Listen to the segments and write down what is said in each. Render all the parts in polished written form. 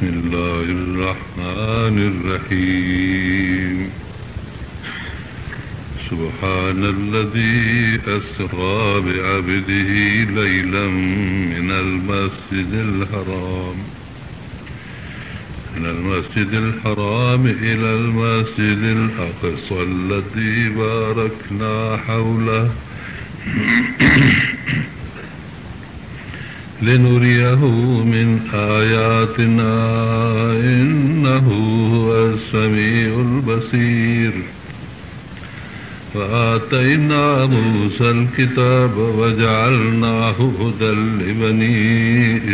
الله الرحمن الرحيم سبحان الذي أسرى بعبده ليلا من المسجد الحرام إلى المسجد الأقصى الذي باركنا حوله لنريه من آياتنا إنه هو السميع البصير وآتينا موسى الكتاب وجعلناه هدى لبني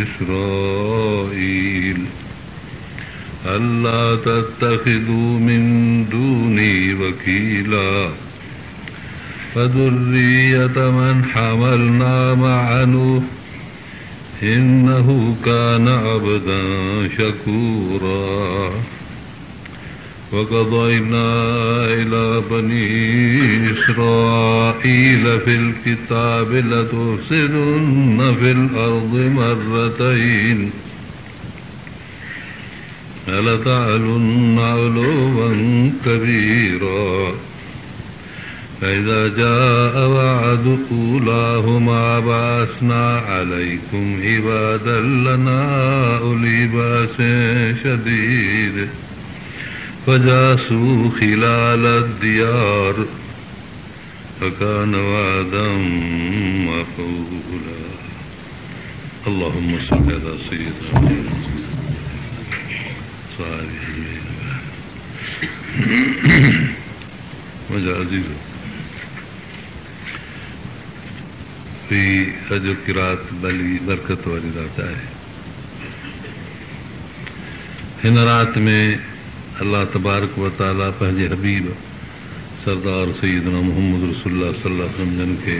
إسرائيل ألا تتخذوا من دوني وكيلا وذرية من حملنا مع نوح إنه كان عبدا شكورا وقضينا إلى بني إسرائيل في الكتاب لتفسدن في الأرض مرتين ولتعلن علوا كبيرا فإذا جاء وعد أولاهما بعثنا عليكم عبادا لنا أولي بأس شديد فجاسوا خلال الديار فكان وعدا مفعولا اللهم صل على سيدنا मुंहिंजा अज़ीज़ अॼु किरात भली बरकत वारी रात आहे। हिन रात में अल्लाह तबारक व तआला पंहिंजे हबीब सरदार सैयदना मुहम्मद रसूलुल्लाह सल्लल्लाहु अलैहि वसल्लम जन खे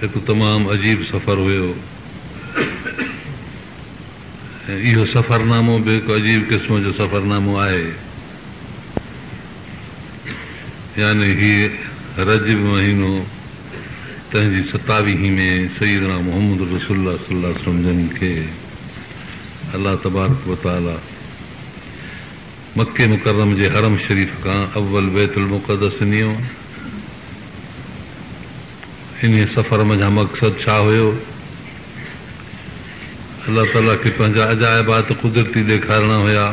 हिकु तमामु अजीब सफ़र हुयो ऐं इहो सफ़रनामो बि हिकु अजीब क़िस्म जो सफ़रनामो आहे। यानी हीअ रजब महीनो तंहिंजी 27 में सैयदना मुहम्मद रसूलुल्लाह सल्लल्लाहु अलैहि वसल्लम जन खे अल्लाह तबारक व तआला मक्के मुकर्रम जे हरम शरीफ़ खां अव्वल बैतुल मुक़द्दस नियो। इन सफ़र मंझां मक़सद छा हुयो? अल्लाह ताला खे पंहिंजा अजाइबात कुदरती ॾेखारणा हुया।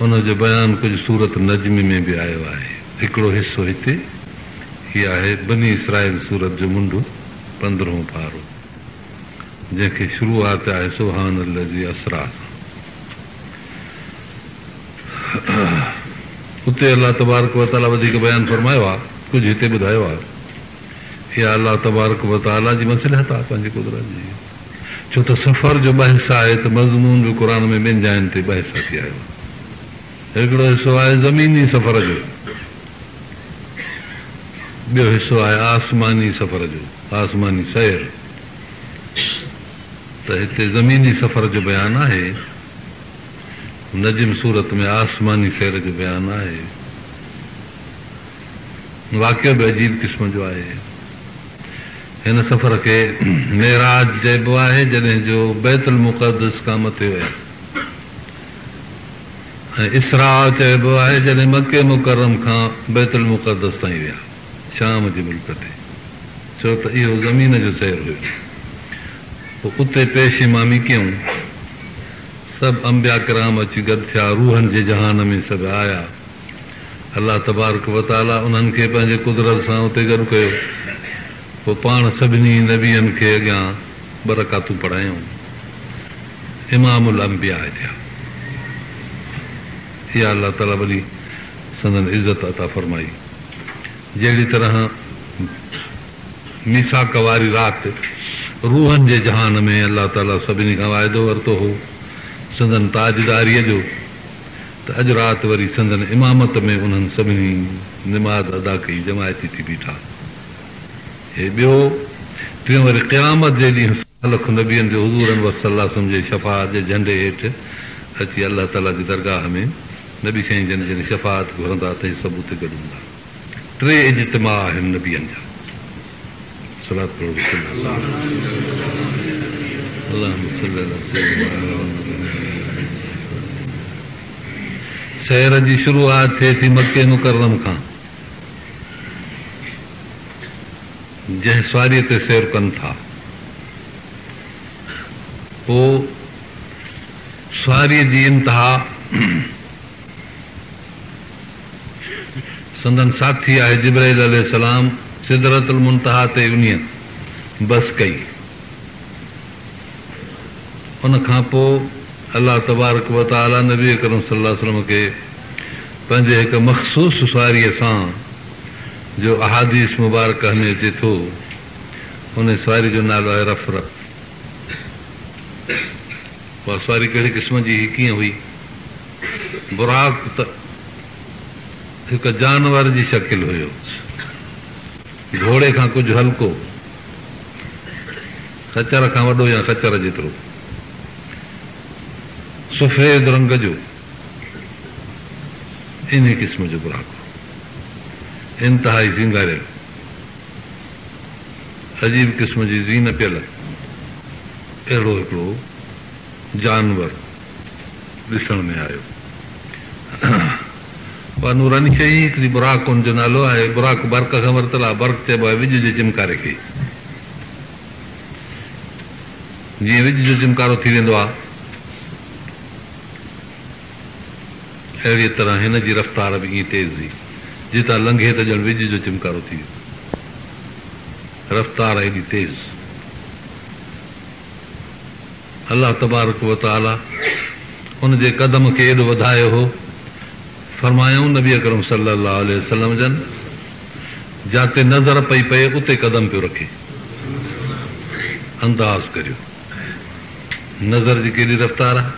हुनजो बयानु कुझु सूरत नजमी में बि आयो आहे। हिकिड़ो हिसो हिते हीअ आहे बनी इसराइल सूरत जो मुंडु 15हों पारो जंहिंखे शुरूआत आहे सुभान अल्लज़ी असरा सां। उते अल्लाह तबारक व तआला वधीक बयानु फरमायो आहे, कुझु हिते ॿुधायो आहे। इहा अल्लाह तबारक व तआला जी मसलिहत आहे पंहिंजी कुदरत जी। छो त सफ़र जो बहस आहे त मज़मून बि क़ुर में ॿिनि जायुनि ते बहस थी आयो। हिकिड़ो हिसो आहे ज़मीनी सफ़र जो, ॿियो हिसो आहे आसमानी सफ़र जो, आसमानी सैर। त हिते ज़मीनी सफ़र जो बयानु आहे, नजम सूरत में आसमानी सैर जो बयानु आहे। वाक़ियो बि अजीब क़िस्म जो आहे। हिन सफ़र खे मेराज चइबो आहे जॾहिं जो बैतुल मुक़द्दस खां मथे विया, ऐं इसरा चइबो आहे जॾहिं मके मुकरम खां बैतुल मुक़द्दस ताईं विया शाम जे मुल्क ते। छो त इहो ज़मीन जो सैर हुयो। पोइ उते पेश इमामी कयूं, सभु अंबिया किराम अची गॾु थिया, रूहनि जे जहान में सभु आया। अल्लाह तबारक व तआला उन्हनि खे पंहिंजे कुदरत सां उते गॾु कयो। पोइ पाण सभिनी नबियनि खे अॻियां बरकातूं पढ़ायूं, इमामुल अंबिया थिया। इहा अल्लाह ताला वॾी संदन इज़त अता फरमाई। जहिड़ी तरह मीसाक वारी राति रूहनि जे जहान में अल्लाह ताला सभिनी खां वाइदो वरितो हो संदन ताजदारीअ जो, त अॼु राति वरी संदन इमामत में उन्हनि सभिनी निमाज़ अदा कई, जमायती थी बीठा। हे ॿियो टियों वरी क़यामत जे ॾींहुं लख नबियनि जो हुज़ूरनि वसल्लल्लाहु अलैहि वसल्लम जे शफ़ाअत जे झंडे हेठि अची अल्लाह ताला जी दरगाह में नबी साईं जन जॾहिं शफ़ाअत घुरंदा त हे सभु उते गॾु हूंदा। 3 इज्तिमा आहिनि नबियनि जा। सलात पढ़ो। सैर जी शुरूआत थिए थी मके मुकरम खां, जंहिं सवारीअ ते सैर कनि था। पोइ सवारीअ जी इंतिहा संदन साथी आहे जिब्राइल अलैहिस्सलाम सिदरतुल मुंतहा ते उन बस कई। उन खां पोइ अलाह तबारक व तआला नबी अकरम सल्लल्लाहु अलैहि वसल्लम खे पंहिंजे हिकु मख़सूस सवारीअ सां, जो अहादीस मुबारक में अचे थो, उन सवारी जो नालो आहे रफ़रफ़। उहा सवारी कहिड़ी क़िस्म जी हुई, कीअं हुई? बुराक त हिकु जानवर जी शकिल हुयो, घोड़े खां कुझु हल्को, खच्चर खां वॾो या खच्चर जेतिरो, सफ़ेद रंग जो, इन क़िस्म जो बुराक, इंतिहाई सिंगारियल, अजीब क़िस्म जी ज़ीन पियल, अहिड़ो हिकिड़ो जानवर ॾिसण में आयो। उहा नूरानी शइ हिकिड़ी बुराक हुनजो नालो आहे। बुराक बर्क़ खां वरितल आहे। बर्क़ चइबो आहे विझ जे चिमकारे खे। जीअं विझ जो चिमकारो थी वेंदो आहे, अहिड़ी तरह हिन जी रफ़्तार बि ईअं तेज़ हुई, जितां लंघे त ॼण विझ जो चिमकारो थी वियो। रफ़्तार एॾी तेज़। अलाह तबारक व तआला उनजे कदम खे एॾो वधायो हो, फरमायूं नबी अकरम सल्लल्लाहु अलैहि वसल्लम जन, जिते नज़र पई पए उते कदम पियो रखे। अंदाज़ करियो नज़र जी केॾी रफ़्तार आहे।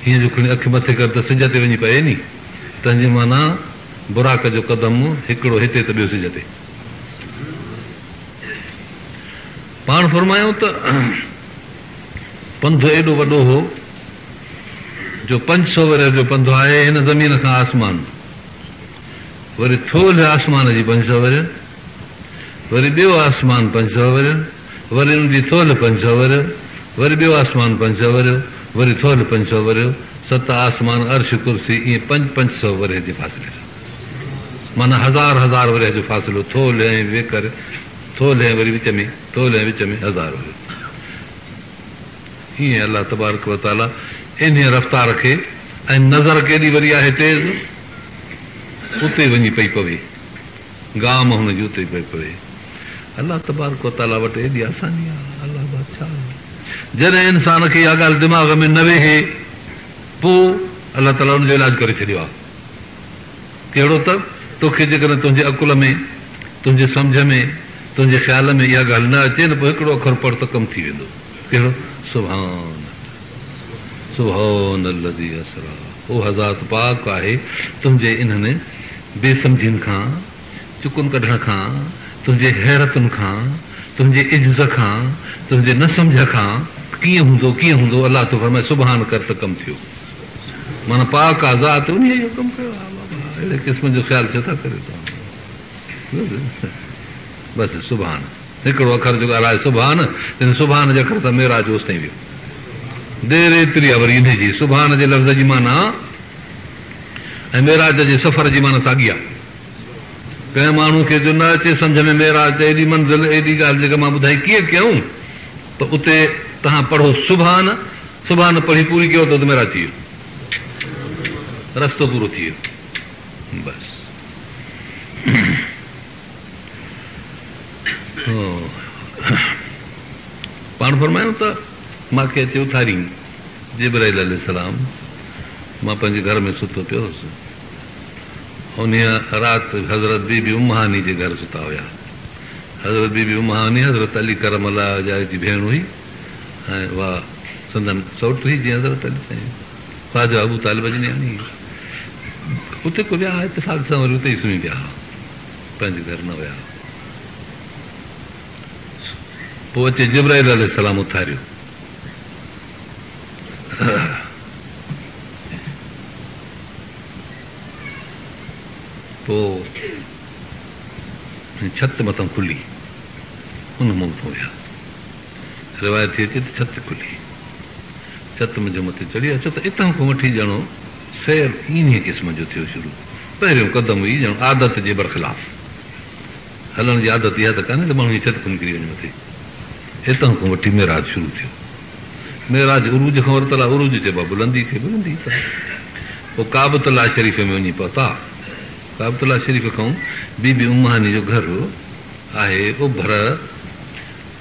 हीअं जो खणी अखि मथे कर त सिज ते वञी पए नी, तंहिंजी माना बुराक जो कदम हिकिड़ो हिते त ॿियो सिज ते। पाण फरमायूं त पंधु एॾो वॾो हो जो 500 वरिय जो पंधु आहे हिन ज़मीन खां आसमान, वरी थोल आसमान जी 500 वरिय, वरी ॿियो आसमान 500 वरिय, वरी उनजी थोल 500 वरिय, वरी ॿियो आसमान 500 वरियो, वरी थोल 500 वरियो, 7 आसमान, अर्श, कुर्सी, ईअं 500 वरिय जे फ़ासिले सां, माना 1000 वरिय जो फ़ासिलो। थोल ऐं वेकर, थोल ऐं वरी विच में, थोल ऐं विच में 1000 वरियो। हीअं अलाह तबारक व तआला इन रफ़्तार खे, ऐं नज़र केॾी वरी आहे तेज़, उते वञी पई पवे, गाम हुनजी उते पई पवे। अलाह तबारक व तआला वटि एॾी आसानी आहे। अलाह बादशाह जॾहिं इंसान खे इहा ॻाल्हि दिमाग़ में न वेहे, पोइ अलाह ताला हुनजो इलाज करे छॾियो आहे। कहिड़ो त तोखे जेकॾहिं तुंहिंजे अकुल में, तुंहिंजे सम्झ में, तुंहिंजे ख़्याल में इहा ॻाल्हि न अचे न, पोइ हिकिड़ो अखर पढ़ त कमु थी वेंदो। कहिड़ो? सुभान सुभान अल्लज़ी असरा। उहा ज़ात पाक आहे तुंहिंजे इन्हनि बेसमझियुनि खां, चुकुनि कढण खां, तुंहिंजे हैरतुनि खां, तुंहिंजे इज्ज़ खां, तुंहिंजे न सम्झ खां। कीअं हूंदो, कीअं हूंदो? अलाह तो फरमाए सुभान कर त कमु थियो। माना पाक आज़ाद उन इहो कमु कयो आहे। अहिड़े क़िस्म जो ख़्यालु छो था करियो तव्हां? बसि सुभान, हिकिड़ो अखर जो ॻाल्हाए सुभान, सुभान जे अखर सां मेराज ओसि ताईं वियो। देर एतिरी आहे वरी इन जी सुभान जे लफ़्ज़ जी माना ऐं मेराज जे सफ़र जी माना साॻी आहे। कंहिं माण्हू खे जो न अचे सम्झ में मेराज त एॾी मंज़िल, एॾी ॻाल्हि जेका मां ॿुधाई कीअं कयूं, त उते तव्हां पढ़ो सुभान, सुभान पढ़ी पूरी कयो त मेराज थी वियो, रस्तो पूरो थी वियो। बसि पाण फरमायूं त मूंखे अचे उथारियईं जिब्राइल अलैहिस्सलाम। मां पंहिंजे घर में सुतो पियो हुउसि। उन राति हज़रत बीबी उम्मानी जे घर सुता हुया। हज़रत बीबी उम्मानी हज़रत अली करम अल्लाह जी भेण हुई, ऐं उहा संदन सौट हुई जीअं हज़रत अली साईं ख़्वाजा अबू तालिब जी नियाणी। उते को विया इतफ़ाक़ सां, वरी उते ई सुम्ही पिया, पंहिंजे घर न विया। पोइ अचे जिब्राइल अलैहिस्सलाम उथारियो। पोइ छत मथां खुली, उन मूं मथां विया। रिवायत थी अचे त छित खुली, छित मुंहिंजे मथे चढ़ी अचो त हितां खां वठी ॼणो सैर इन क़िस्म जो थियो शुरू। पहिरियों क़दम हुई ॼणो आदत जे बरख़िलाफ़ हलण जी आदत इहा त कान्हे त माण्हू जी छित खुली किरी वञे मथे। हितां खां वठी मेराज शुरू थियो। मेराज उरूज खां वरितल आहे, उरूज चइबो आहे बुलंदी खे, बुलंदी पोइ काबतुल्लाह शरीफ़ में वञी पहुता। काबतुल्लाह शरीफ़ खां बीबी उम्मानी जो घर आहे उभर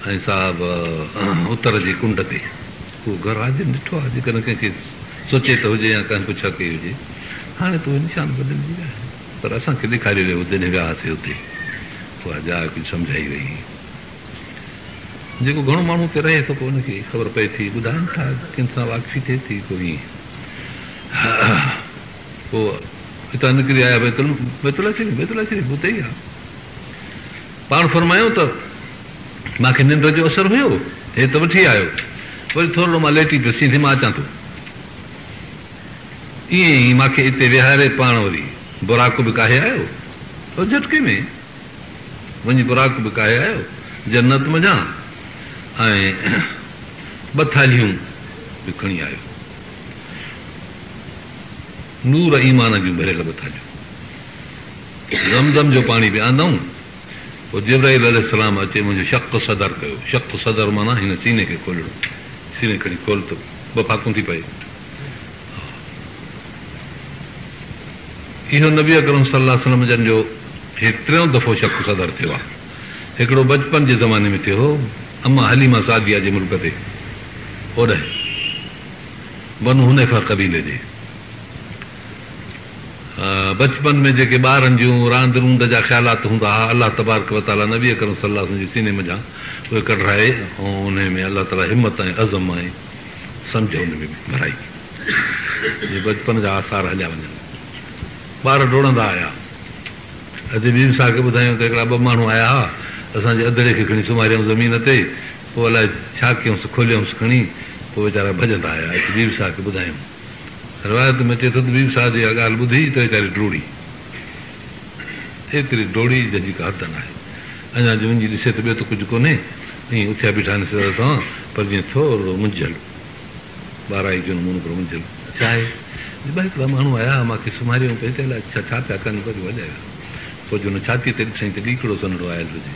ऐं साहिब उत्तर जी कुंड ते। उहो घरु आहे ॾिठो आहे, जेकॾहिं कंहिंखे सोचे त हुजे या कंहिं पुछा कई हुजे। हाणे त उहो निशान बदिलजी विया आहिनि, पर असांखे ॾेखारे वियो जॾहिं वियासीं हुते। उहा जाइ कुझु सम्झाई वई। जेको घणो माण्हू हुते रहे थो पोइ हुनखे ख़बर पए थी, ॿुधाइनि था कंहिं सां वाक़फ़ी थिए थी कोई। पोइ हितां निकिरी आया बैतुल्लाह शरीफ़ हुते ई आहे। पाण फरमायो त मूंखे निंड जो असरु हुयो, हे त वठी आयो, वरी थोरो मां लेटी पियो सीधे मां अचां थो। ईअं ई मूंखे हिते विहारे पाण वरी बुराक बि काहे आयो, झटके में वञी बुराक बि काहे आयो जन्नत मञा, ऐं 2 थालियूं बि खणी आयो, नूर ईमान जूं भरियल 2 थालियूं। ज़मज़म जो पाणी बि आंदऊं। पोइ जिब्राईल अलैहिस्सलाम अचे मुंहिंजो शक़ सदर कयो। शक़ सदर माना हिन सीने खे खोलणो, सीने खणी खोल त 2 फाकूं थी पए। इहो नबी अकरम सल्लल्लाहु अलैहि वसल्लम जन जो हे 3 दफ़ो शक़ सदर थियो आहे। हिकिड़ो बचपन जे ज़माने में थियो हो, अम्मा हलीमा सादिया जे मुल्क ते, ओॾे बनु हुनैफा क़बीले जे। बचपन में जेके ॿारनि जूं रांद रूंद जा ख़्यालात हूंदा हुआ, अलाह तबारक व तआला नबी अकरम सल्लल्लाहु अलैहि वसल्लम जे सीने मथां उहे कढाए, ऐं उन में अलाह ताला हिमत ऐं अज़म ऐं सम्झ उन में भराई। जे बचपन जा आसार हलिया वञनि, ॿार डोड़ंदा आया। अॼु ॿी सां खे ॿुधायूं त हिकिड़ा 2 माण्हू आया हुआ, असांजे अदड़े खे खणी सुम्हारियऊं ज़मीन ते, पोइ अलाए छा कयूंसि, खोलियऊंसि खणी, पोइ वीचारा भॼंदा आया। ॿी सां खे ॿुधायूं, रिवायत में चए थो त ॿी साह जी इहा ॻाल्हि ॿुधी त वीचारी डोड़ी, एतिरी डोड़ी जंहिंजी का हद न आहे। अञा जो वञी ॾिसे त ॿियो त कुझु कोन्हे, ईअं उथिया बीठा आहिनि सिर सां, पर जीअं थोरो मुंझल, 12 जो नमूनो पर मुंझल। छा आहे? हिकिड़ा माण्हू आया, मूंखे सुम्हारियूं पई त अलाए छा पिया कनि, वरी वॼाया। पोइ जो हुन छातीअ ते ॾिठईं त ॾीकड़ो सनड़ो आयल हुजे।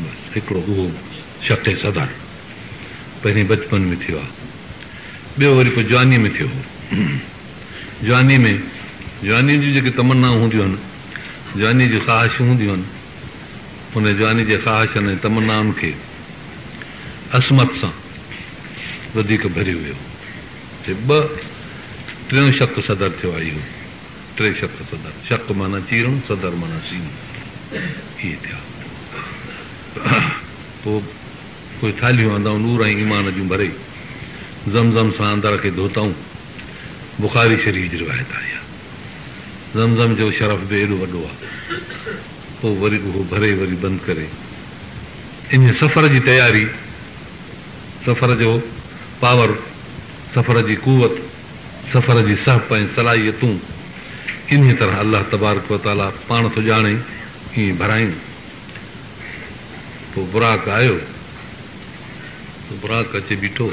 बसि हिकिड़ो उहो शक़ सदर पहिरीं बचपन में थियो आहे। ॿियो वरी पोइ जवानी में थियो। जवानी में जवानी जूं जेके तमन्नाऊं हूंदियूं आहिनि, जवानी जूं ख़्वाहिशूं हूंदियूं आहिनि, उन जवानी जे ख़्वाहिशनि ऐं तमन्नाउनि खे असमत सां वधीक भरियो वियो। 3 शक़ सदर थियो आहे। इहो 3 शक़ सदर, शक़ माना चीरणु, सदर माना सीनो, इहे थिया। पोइ कोई थालियूं आंदाऊं नूर ऐं ईमान जूं भरे, ज़मज़म सां अंदर खे धोताऊं। बुख़ारी शरीफ़ जी रिवायत आहे। ज़मज़म जो शरफ़ बि एॾो वॾो आहे। पोइ वरी उहो भरे वरी बंदि करे इन सफ़र जी तयारी, सफ़र जो पावर, सफ़र जी कुवत, सफ़र जी सहप ऐं सलाहियतूं इन तरह अलाह तबारक व तआला पाण थो ॼाणे, ईअं भरायूं। पोइ बुराक आयो, बुराक अचे बीठो।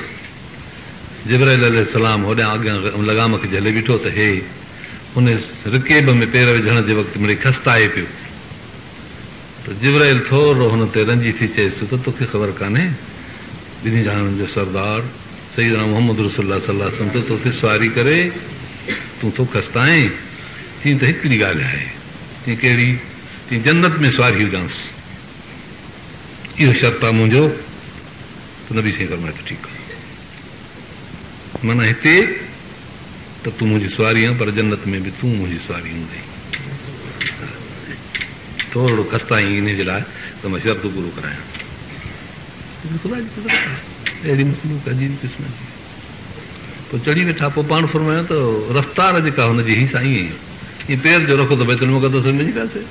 जिब्राईल अलैहिस्सलाम होॾां अॻियां लॻाम खे झले बीठो त हे उन रिकेब में पेर विझण जे वक़्तु मिड़ई खस्ताए पियो। त जिब्राईल थोरो हुन ते रंजी थी चएसि त तोखे ख़बर कान्हे, ॿिन्ही जहाननि जो सरदार सईदना मोहम्मद रसूलुल्लाह सल्लल्लाहु अलैहि वसल्लम तोखे सवारी करे तूं थो खस्ताएं। चई त हिकिड़ी ॻाल्हि आहे। चई कहिड़ी? चई जन्नत में सवारी हुजांसि, इहो शर्त आहे मुंहिंजो। त नबी साईं फरमाए त ठीकु आहे, माना हिते त तूं मुंहिंजी सवारी आहे, पर जन्नत में बि तूं मुंहिंजी सवारी हूंदई। थोरो खस्ताई इन जे लाइ त मां शर्त पूरो करायां। अहिड़ी मखलूक अजीब क़िस्म जी। पोइ चढ़ी वेठा। पोइ पाण फरमायो त रफ़्तार जेका हुनजी ही साईं ईअं पेर जो रखो त बैतुल मुक़द्दस में वञी पियासीं।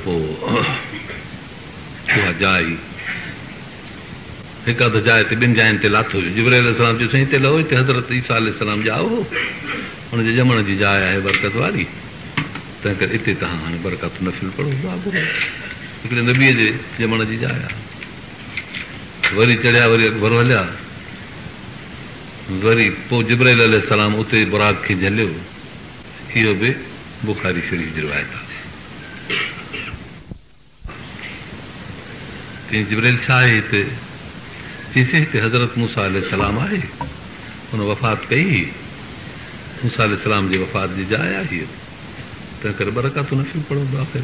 पोइ उहा जाइ हिकु अधु जाइ ते 2 जाइनि ते लाथो हुयो। जिब्राईल अलैहिस्सलाम चयो साईं हिते लहो, हिते हज़रत ईसा अलैहिस्सलाम जाओ, हुनजे ॼमण जी जाइ आहे बरकत वारी, तंहिं करे हिते तव्हां हाणे बरकत नफ़िल पढ़ो। हिकिड़े नबीअ जे ॼमण जी जाइ आहे। वरी चढ़िया, वरी अकबर हलिया, वरी पोइ जिब्राइल अलैहिस्सलाम उते बुराक खे झलियो। इहो बि बुखारी शरीफ़ जी रिवायत आहे। चई जिब्राइल छा आहे हिते? चईसि हिते हज़रत मूसा अलैहिस्सलाम आहे, हुन वफ़ात कई। मूसा अलैहिस्सलाम जी वफ़ात जी जाइ आहे हीअ, तंहिं करे बरकातूं नफ़िल पढ़ंदो आहे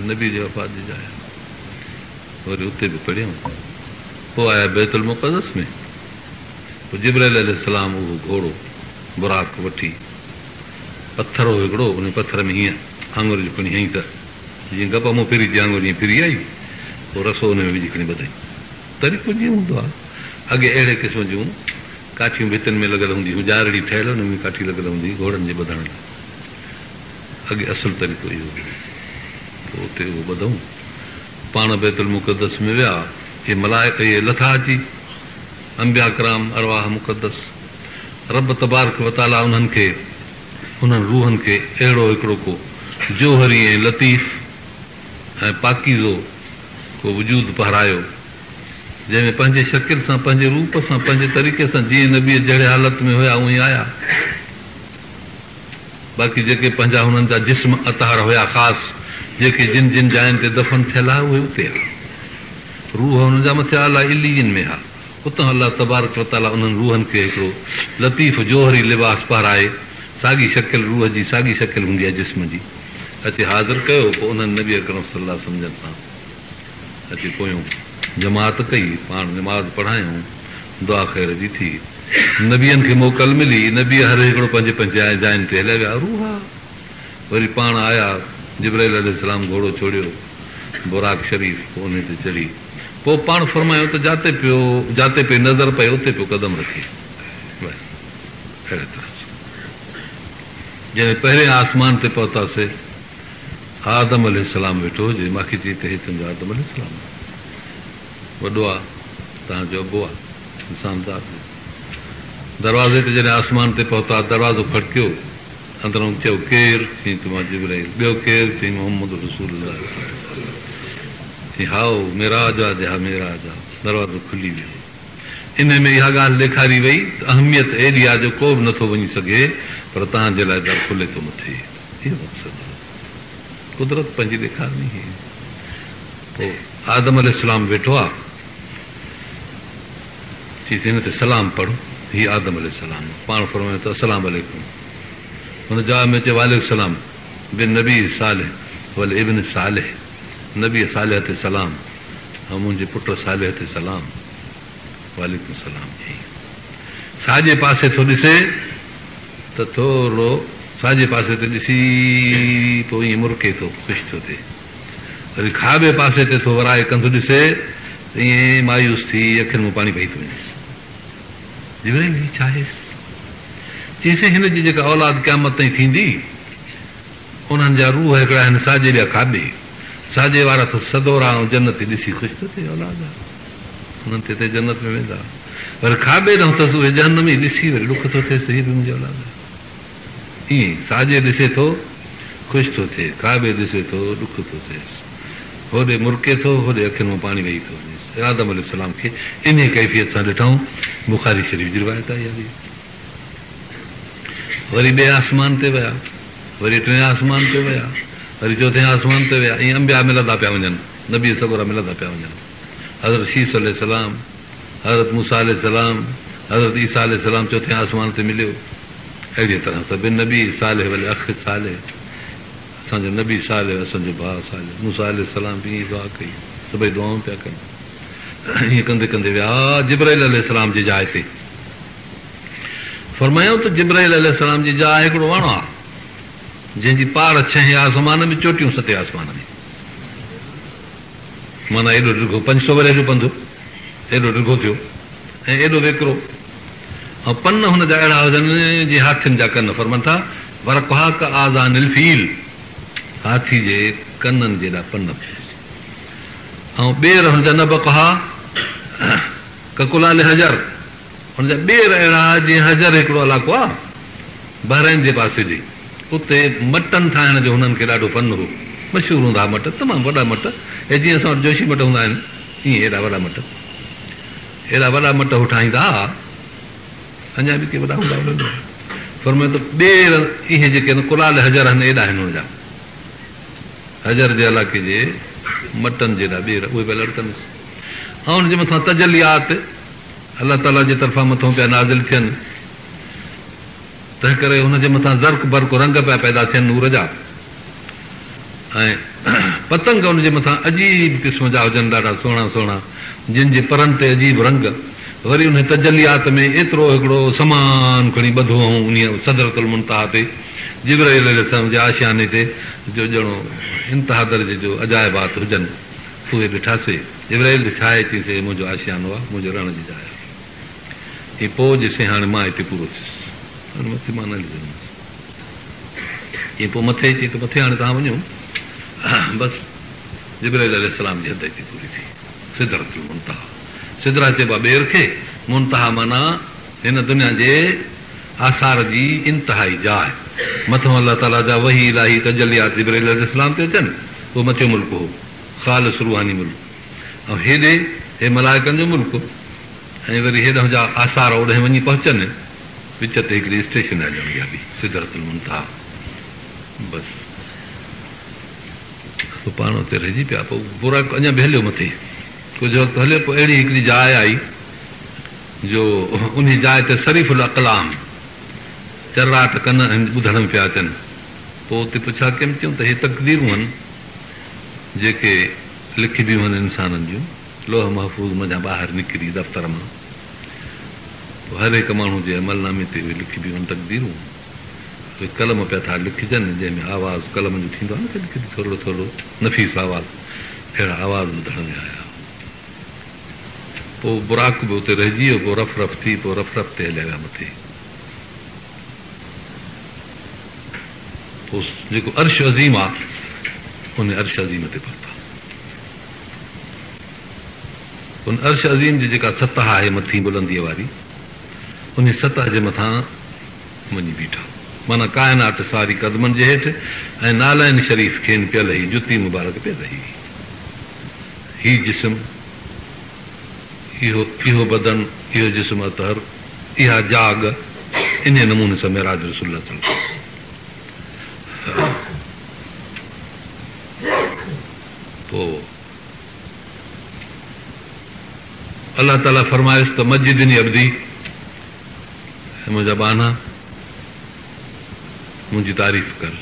नबी जी वफ़ात जी जाइ। वरी उते बि पढ़ियऊं। पोइ आया बैतुल मुक़द्दस में। पोइ जिब्राइल अलैहिस्सलाम उहो घोड़ो बुराक वठी, पथर हो हिकिड़ो, उन पथर में हीअं आङुर जी खणी हईं त जीअं गप मूं फिरी जी आङुर ईअं फिरी आई, पोइ रसो हुन में विझी खणी ॿधाई। तरीक़ो जीअं हूंदो आहे। अॻे अहिड़े क़िस्म जूं काठियूं भितियुनि में लॻल हूंदी, हुजारड़ी ठहियल हुन में काठी लॻल हूंदी घोड़नि जे ॿधण लाइ। अॻे असुलु तरीक़ो इहो हो। पोइ उते उहो ॿधऊं। पाण बैतुल मुक़द्दस में विया। इहे मलाइक इहे लथा अची अंबिया कराम अरवाह मुक़द्दस रब तबारक व ताला उन्हनि खे, उन्हनि रूहनि खे अहिड़ो हिकिड़ो को जोहरी ऐं लतीफ़ ऐं पाकीज़ो को वजूद पहरायो, जंहिंमें पंहिंजे शकिल सां, पंहिंजे रूप सां, पंहिंजे तरीक़े सां जीअं नबीअ जहिड़े हालत में हुया उअं ई आया। बाक़ी जेके पंहिंजा हुननि जा जिस्म अतार हुया ख़ासि, जेके जिन जिन जायुनि ते दफ़न थियल आहे उहे उते आहे। रूह हुननि जा मथे आला इलीन में आहे। उतां अलाह तबारक व ताला उन्हनि रूहनि खे हिकिड़ो लतीफ़ जोहरी लिबास पाराए, साॻी शकिल रूह जी साॻी शकिल हूंदी आहे जिस्म जी, अची हाज़िर कयो। पोइ उन्हनि नबी अकरम सल्लल्लाहु अलैहि वसल्लम सां अची पोयूं जमात कई, पाण निमाज़ पढ़ायूं, दुआ ख़ैर जी थी। नबियनि खे मोकल मिली, नबी हर हिकिड़ो पंहिंजे पंहिंजे जायुनि ते हलिया विया। रूह वरी पाण आया, जिब्राइल अलैहिस्सलाम घोड़ो छोड़ियो, बुराक शरीफ़, पोइ उन ते चढ़ी। पोइ पाण फरमायो त जाते पे नज़र पए उते पियो कदम रखे। अहिड़े तरह जॾहिं पहिरें आसमान ते पहुतासीं, आदम अलैहिस्सलाम वेठो हुजे। मूंखे चई त हे तुंहिंजो आदम अलैहिस्सलाम वॾो आहे, तव्हांजो अबो आहे, इंसानदार। दरवाज़े ते जॾहिं आसमान ते पहुता, दरवाज़ो खड़कियो, अंदरां चयो केरु? चई त मां जिब्राइल। ॿियो केरु? चई मोहम्मद रसूलुल्लाह। चई हाओ मेराज आहे, हा मेराज आहे। दरवाज़ो खुली वियो। इन में इहा ॻाल्हि ॾेखारी वई त अहमियत एॾी आहे जो को बि नथो वञी सघे, पर तव्हांजे लाइ दर खुले थो मथे। इहो मक़सदु कुदरत पंहिंजी ॾेखारणी। पोइ आदम अलैहिस्सलाम वेठो आहे, चईसि हिन ते सलाम पढ़ो। हीउ आदम अलैहिस्सलाम। पाण फरमायो त अस्सलाम वालेकुम। हुन जवाब में चयो वालेकुम सलाम बिन नबी सालिह वल इब्न सालिह। नबी सालिह ते सलाम ऐं मुंहिंजे पुट सालिह ते सलाम। वालेकुम सलाम। चई साॼे पासे थो ॾिसे त थोरो साॼे पासे ते ॾिसी पोइ ईअं मुरके थो, ख़ुशि थो थिए। वरी खाॿे पासे ते थो वराए कंधु ॾिसे त ईअं मायूस थी अखियुनि में पाणी पई थो वञेसि। जिब्राइल हीउ छा आहे? चईसि हिन जी जेका औलाद क़यामत ताईं थींदी, उन्हनि जा रूह हिकिड़ा आहिनि साॼे ॿिया खाॿे। साॼे वारा त सदोरा ऐं जन्नत ॾिसी ख़ुशि थो थिए, औलाद आहे हुननि ते जन्नत में वेंदा। पर खाॿे ॾांहुं अथसि उहे जहन्नम में ॾिसी वरी ॾुख थो थिएसि, हीअ बि मुंहिंजी औलाद आहे। ईअं साॼे ॾिसे थो ख़ुशि थो थिए, खाॿे ॾिसे थो ॾुख थो थिएसि, होॾे मुरके थो, होॾे अखियुनि में पाणी वेही थो वञेसि। आदम अलैहिस्सलाम खे इन कैफ़ियत सां ॾिठऊं। बुखारी शरीफ़ जी रिवायत आहे इहा बि। वरी ॿिए आसमान ते विया, वरी टिएं आसमान ते विया, वरी चौथे आसमान ते विया। ईअं अंबिया मिलंदा पिया वञनि, नबी सगोरा मिलंदा पिया वञनि। हज़रत शीस अलैहिस्सलाम, हज़रत मूसा अलैहिस्सलाम, हज़रत ईसा अलैहिस्सलाम चौथे आसमान ते मिलियो। अहिड़ी तरह सां बिन नबी सालिह वल अख सालिह, असांजो नबी सालिह, असांजो भाउ सालिह। मूसा अलैहिस्सलाम बि ईअं दुआ कई, सभई दुआऊं पिया कनि। ईअं कंदे कंदे विया जिब्राइल अलैहिस्सलाम जी जाइ ते। फरमायूं त जिब्राइल अलैहिस्सलाम जी जाइ हिकिड़ो वण आहे, जंहिंजी पार 6 आसमान में, चोटियूं 7 आसमान में। माना एॾो डिघो 500 वरे जो पंधु, एॾो डिघो थियो ऐं एॾो वेकिरो। ऐं पन हुन जा अहिड़ा हुजनि जीअं हाथियुनि जा कन। फरमनि था वरक़हा का आज़ानिल फील, हाथी जे कननि जेॾा पन थिया। ऐं ॿेर हुनजा नबक़हा ककुलाल हजर, हुनजा ॿेर अहिड़ा जीअं हजर हिकिड़ो इलाइक़ो आहे बहरैन जे पासे ॾे, उते मटन ठाहिण जो हुननि खे ॾाढो फन हो। मशहूरु हूंदा मट, तमामु वॾा मट, ऐं जीअं असां वटि जोशी मट हूंदा आहिनि ईअं हेॾा वॾा मट, हेॾा वॾा मट हू ठाहींदा हुआ। अञा बि के वॾा हूंदा फरमाए त ॿेर इहे जेके आहिनि कुलाल हज़र आहिनि एॾा आहिनि हुनजा, हज़र जे इलाइक़े जे मटनि जेॾा ॿेर उहे पिया लड़कनि। ऐं हुनजे मथां तजलियात अलाह ताला जे तरफ़ां मथां पिया नाज़िल थियनि, तंहिं करे हुनजे मथां ज़र्क बर्क रंग पिया पैदा थियनि नूर जा, ऐं पतंग हुनजे मथां अजीब क़िस्म जा हुजनि, ॾाढा सुहिणा सुहिणा, जिन जे परनि ते अजीब रंग। वरी उन तजलियात में एतिरो हिकिड़ो समान खणी ॿधो ऐं उन सदरतुल मुंतहा ते जिब्राईल अलैहिस्सलाम जे आशियाने ते जो ॼणो इंतिहा दर्जे जो अजाइबात हुजनि उहे ॾिठासीं। जिब्राईल छाहे चईसीं मुंहिंजो आशियानो आहे, मुंहिंजो रण जी जाइ आहे। हीअ पोइ ॾिसे हाणे मां हिते पूरो थियुसि, मथे मां न ॾिसंदुसि। हीअ पोइ मथे अचे त मथे हाणे तव्हां वञो बसि जिब्राईल अलैहिस्सलाम जी हद हिते पूरी थी। सिदरतुल मुंतहा, सिदरा चइबो आहे ॿेर खे, मुंतहा माना हिन दुनिया जे आसार जी इंतिहाई जाइ। मथां अलाह ताला जा वही इलाही तजलियात जिब्राईल अलैहिस्सलाम ते अचनि, उहो मथियो मुल्क हो, ख़ालिस रूहानी मुल्क। ऐं हेॾे हे मलाइकनि जो मुल्क, ऐं वरी हेॾां जा आसार ओॾे वञी पहुचनि, विच ते हिकिड़ी स्टेशन आहे ॼण इहा बि सिदरतुल मुंतहा। बसि पोइ पाण उते रहिजी पिया, पोइ बुरा अञा बि हलियो मथे, कुझु वक़्तु हलियो, पोइ अहिड़ी हिकिड़ी जाइ आई जो उन जाइ ते शरीफ़ुल अक़लाम चर्राट कन ॿुधण में पिया अचनि। पोइ उते पुछा केम चयूं त हे तक़दीरूं आहिनि जेके लिखी बियूं आहिनि इंसाननि जूं, लोह महफ़ूज़ मां ॿाहिरि निकिरी दफ़्तर मां, हर हिकु माण्हू जे अमलनामे ते उहे लिखी बियूं आहिनि तक़दीरूं। उहे कलम पिया था लिखजनि, जंहिंमें आवाज़ कलम जो थींदो आहे न कॾहिं थोरो थोरो नफ़ीस आवाज़, अहिड़ा आवाज़ ॿुधण में आया। पोइ बुराक बि उते रहिजी वियो, पोइ रफ़ रफ़ थी, पोइ रफ़ रफ़ ते हलिया विया मथे। पोइ जेको अर्श अज़ीम आहे उन अर्श अज़ीम ते पहुता। उन अर्श अज़ीम जी जेका सतह आहे मथी बुलंदीअ वारी, उन सतह जे मथां वञी बीठा, माना काइनात सारी कदमनि जे हेठि, ऐं नालाइन शरीफ़ खेनि पियल ही, जुती मुबारक पियल ही। ही जिस्म, इहो बदन, इहो जिस्म अतहर, इहा जाग, इन नमूने सां मेराज रसूल पोइ अलाह ताला फरमाइसि त मस्जिदिनी अब्दी, मुंहिंजा बाना मुंहिंजी तारीफ़ कर।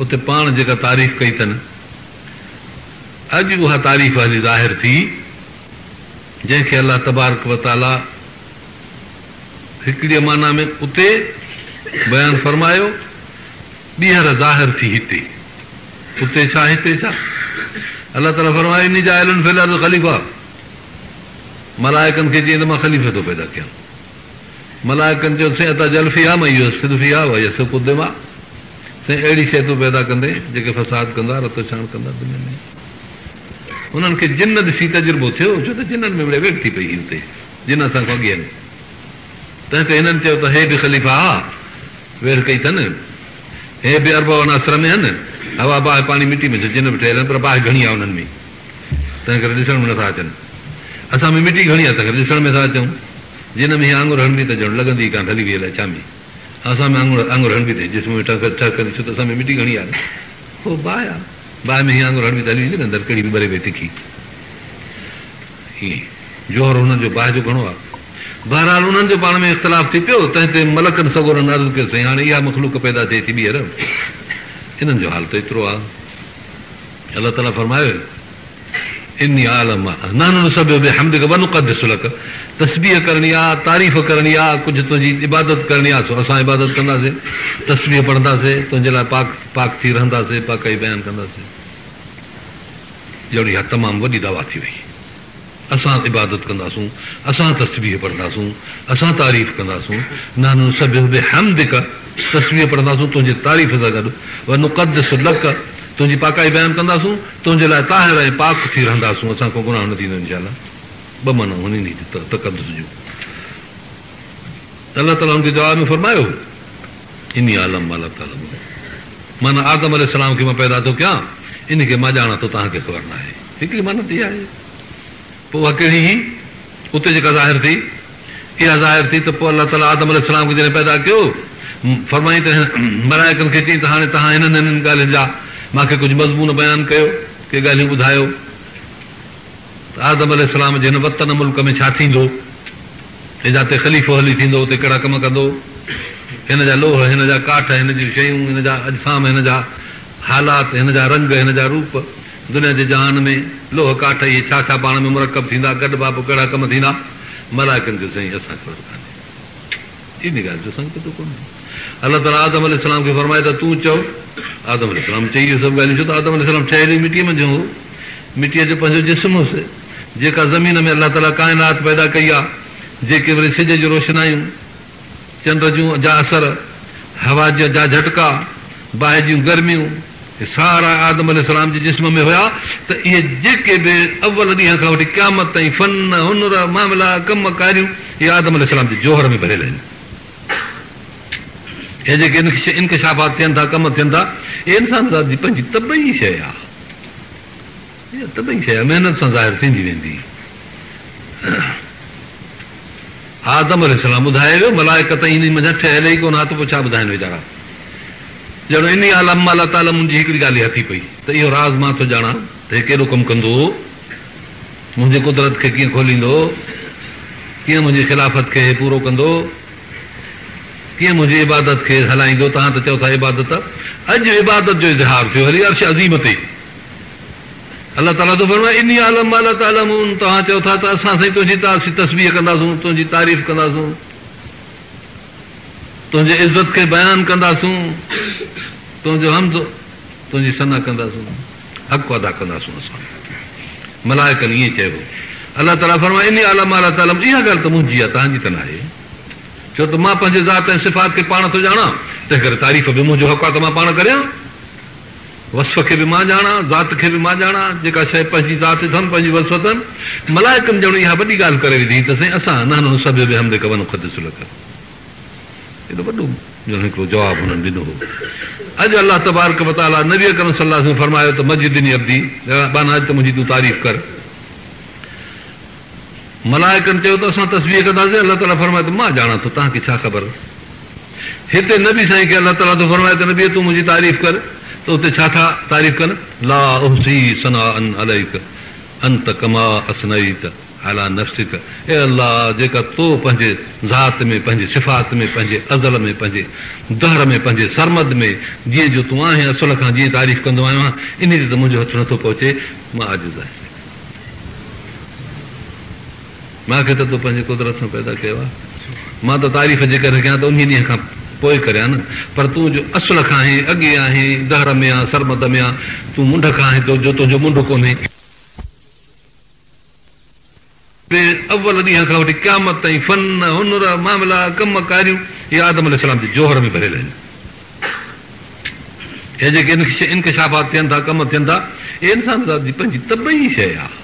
उते पाण जेका तारीफ़ कई अथनि, अॼु उहा तारीफ़ हली ज़ाहिर थी, जंहिंखे अलाह तबारक व ताला हिकिड़ी माना में उते बयानु फरमायो, ॿीहर ज़ाहिर थी हिते। उते छा हिते छा? अलाह ताला फरमायो इन जाइलुन फिल अर्ज़ ख़लीफ़ा, मलाइकनि खे चई त मां ख़लीफ़े थो पैदा कयां। मलाइकनि चयो साईं अता जल फिहा मां इहो सिद फिहा वा यसुक दिमा, साईं अहिड़ी शइ तूं पैदा कंदे जेके फसाद कंदा, रतो छाण कंदा दुनिया में। उन्हनि खे जिन ॾिसी तजुर्बो थियो, छो त जिननि में वेठ थी पई हुते, जिन सां खां अॻियनि। तंहिं ते हिननि चयो त हे बि ख़लीफ़ा हा, वेठ कई अथनि, हे बि अरब असर में आहिनि, हवा बाहि पाणी मिटी में, जिन बि ठहियल आहिनि पर बाहि घणी आहे उन्हनि में, तंहिं करे ॾिसण में नथा अचनि। असां में मिटी घणी आहे तंहिं करे ॾिसण में था अचूं। जिन में हीअ आङुर हणबी त ॼण लॻंदी कान, हली वई अलाए छा में, असां में आङुर हणबी अथई जिस्म में ठक छो त असां में मिटी घणी आहे, पोइ बाहि आहे, बाहि में हीअ आङुर हणबी त हली वेंदी न अंदरि कहिड़ी बि भरे पई तिखी। हीअं जोहर हुननि जो बाहि जो घणो आहे। बहरहाल उन्हनि जो पाण में इख़्तिलाफ़ थी पियो, तंहिं ते मलकनि सगोरनि अर्ज़ु कयो साईं हाणे इहा मख़लूक पैदा थिए थी ॿीहर, हिननि जो हाल त एतिरो आहे। अलाह ताला फरमायो इन्नी आलम नानो सभु हमदिक वनुक़द्दिस लक, तस्बीह करणी आहे, तारीफ़ करणी आहे, कुझु तुंहिंजी इबादत करणी आहे, सो असां इबादत कंदासीं, तस्बीह पढ़ंदासीं, तुंहिंजे लाइ पाक थी रहंदासीं, पाकाई बयानु कंदासीं। ॼण इहा तमामु वॾी दवा थी वई। असां इबादत कंदासूं, असां तस्बीह पढ़ंदासूं, असां तारीफ़ कंदासूं, नानो सभु हमदिक, तस्बीह पढ़ंदासूं तुंहिंजी तारीफ़ सां गॾु, वनुक़द्दिस लक, तुंहिंजी पाकाई बयानु कंदासूं, तुंहिंजे लाइ ताहिर ऐं पाक थी रहंदासूं, असां को गुनाह न थींदो इनशाअल्लाह। ॿ माना हुन तक़द्दुस जूं। अलाह ताला हुनखे जवाब में फरमायो इनी आलम अलाह ताला माना आदम अलैहिस्सलाम खे मां पैदा थो कयां, इन खे मां ॼाणां थो, तव्हांखे ख़बर न आहे। हिकिड़ी माना थी आहे। पोइ उहा कहिड़ी हुई? उते जेका ज़ाहिर थी, इहा ज़ाहिर थी त पोइ अलाह ताला आदम अलैहिस्सलाम खे जॾहिं पैदा कयो, फरमाई त मलाइकनि खे चई त हाणे तव्हां हिननि हिननि ॻाल्हियुनि जा मूंखे कुझु मज़मून बयानु कयो, के ॻाल्हियूं ॿुधायो त आदम अलैहिस्सलाम जे हिन वतन मुल्क में छा थींदो, हे जिते ख़लीफ़ो हली थींदो उते कहिड़ा कम कंदो, हिन जा लोह, हिन जा काठ, हिन जूं शयूं, हिन जा अजसाम, हिन जा हालात, हिन जा रंग, हिन जा रूप, दुनिया जे जहान में लोह काठ इहे छा छा पाण में मुरकब थींदा, गॾु बाबू कहिड़ा कम थींदा, मलाइकनि जो साईं असां ख़बर कान्हे। इन ॻाल्हि जो असांखे पतो कोन्हे। अलाह ताला आदम अलैहिस्सलाम खे फरमाए त तूं चओ। आदम अलैहिस्सलाम चई इहे सभु ॻाल्हियूं, छो त आदम अलैहिस्सलाम ठहियल मिटीअ में हो, मिटीअ जो पंहिंजो जिस्म हुउसि, जेका ज़मीन में अलाह ताला काइनात पैदा कई आहे, जेके वरी सिज जूं रोशनायूं, चंड जूं जा असर, हवा जा झटका, बाहि जूं गर्मियूं, सारा आदम अलैहिस्सलाम जे जिस्म में हुया। त इहे जेके बि अव्वल ॾींहं खां वठी क़यामत ताईं फन, हुनुर, मामला, कम कारियूं, इहे आदम अलैहिस्सलाम जे जोहर में भरियल आहिनि। हे जेके इंकशाफ़ात थियनि था, कम थियनि था, इहे इंसान ज़ात जी पंहिंजी तबई शइ आहे। इहा तबई शइ आहे, महिनत सां ज़ाहिर थींदी वेंदी। आदम अलैहिस्सलाम ॿुधाए वियो, मलाइकत इन मञा ठहियल ई कोन, त पोइ छा ॿुधाइनि वीचारा। ॼणो इन आलम अलाह ताला मुंहिंजी हिकिड़ी ॻाल्हि हथी पई त इहो राज़ मां थो ॼाणा त हे कहिड़ो कमु कंदो, मुंहिंजे कुदरत खे कीअं खोलींदो, कीअं मुंहिंजी ख़िलाफ़त खे पूरो कंदो, कीअं मुंहिंजी इबादत खे हलाईंदो। तव्हां त चओ था इबादत, अॼु इबादत जो इज़हार थियो हली अर्श अज़ीम ते। अलाह ताला थो फरमाए इन आलम अलाह ताला, तव्हां चओ था त असां साईं तुंहिंजी तस्बीह कंदासूं, तुंहिंजी तारीफ़ कंदासूं, तुंहिंजे इज़त खे बयानु कंदासूं, तुंहिंजो हमद, तुंहिंजी सना कंदासूं, हक़ अदा कंदासूं असां। मलाइकनि ईअं चइबो। अलाह ताला फरमाए इन आलम अलाह ताला, इहा ॻाल्हि त मुंहिंजी आहे, तव्हांजी त न आहे। छो त मां पंहिंजे ज़ात ऐं सिफ़ात खे पाण थो ॼाणा, तंहिं करे तारीफ़ बि मुंहिंजो हक़ आहे त मां पाण करियां। वसफ़ खे बि मां ॼाणा, ज़ात खे बि मां ॼाणा, जेका शइ पंहिंजी ज़ात अथनि, पंहिंजी वसफ़ अथनि। मलाइकनि ॼणो इहा वॾी ॻाल्हि करे विधी त साईं असां न सभु बि हमदे कवन ख़ुदि लख, एॾो वॾो हिकिड़ो जवाबु हुननि ॾिनो हो। अॼु अलाह तबारक व तआला नबी अकरम सल्लल्लाहु अलैहि वसल्लम फरमायो त मस्जिदिनी अब्दी, बाना अॼु त मुंहिंजी तूं तारीफ़ कर। मलाइकनि चयो त असां तस्बीह कंदासीं, अलाह ताला फरमाए त मां ॼाणा थो, तव्हांखे छा ख़बर। हिते नबी साईं खे अलाह ताला थो फरमाए त नबी तूं मुंहिंजी तारीफ़ कर, त उते छा था तारीफ़ कनि, ला उहसी सनाअन अलैक अंत कमा असनईत अला नफ्सिक। ए अल्लाह, जेका तो पंहिंजे ज़ात में, पंहिंजे सिफ़ात में, पंहिंजे अज़ल में, पंहिंजे दहर में, पंहिंजे सरमद में जीअं जो तूं आहीं, असुल खां जीअं तारीफ़ कंदो आहियां, इन ते त मुंहिंजो हथु नथो पहुचे। मां आजिज़ आहियां, मूंखे त तूं पंहिंजे कुदरत सां पैदा कयो आहे, मां त तारीफ़ जे करे कयां त उन ॾींहं खां पोइ करियां न। पर तूं जो असुल खां आहीं, अॻे आहीं, दहर में आहे, सरमद में आहे, तूं मुंड खां आहीं, जो तुंहिंजो मुंड कोन्हे। अव्वल ॾींहं खां वठी क़यामत ताईं फन, हुनुर, मामला, कम कारियूं, इहे आदम अलैहिस्सलाम जे जोहर में भरियल आहिनि। हे जेके इंकशाफ़ात थियनि था, कम थियनि था, इहे इंसान ज़ात जी पंहिंजी तबई शइ आहे।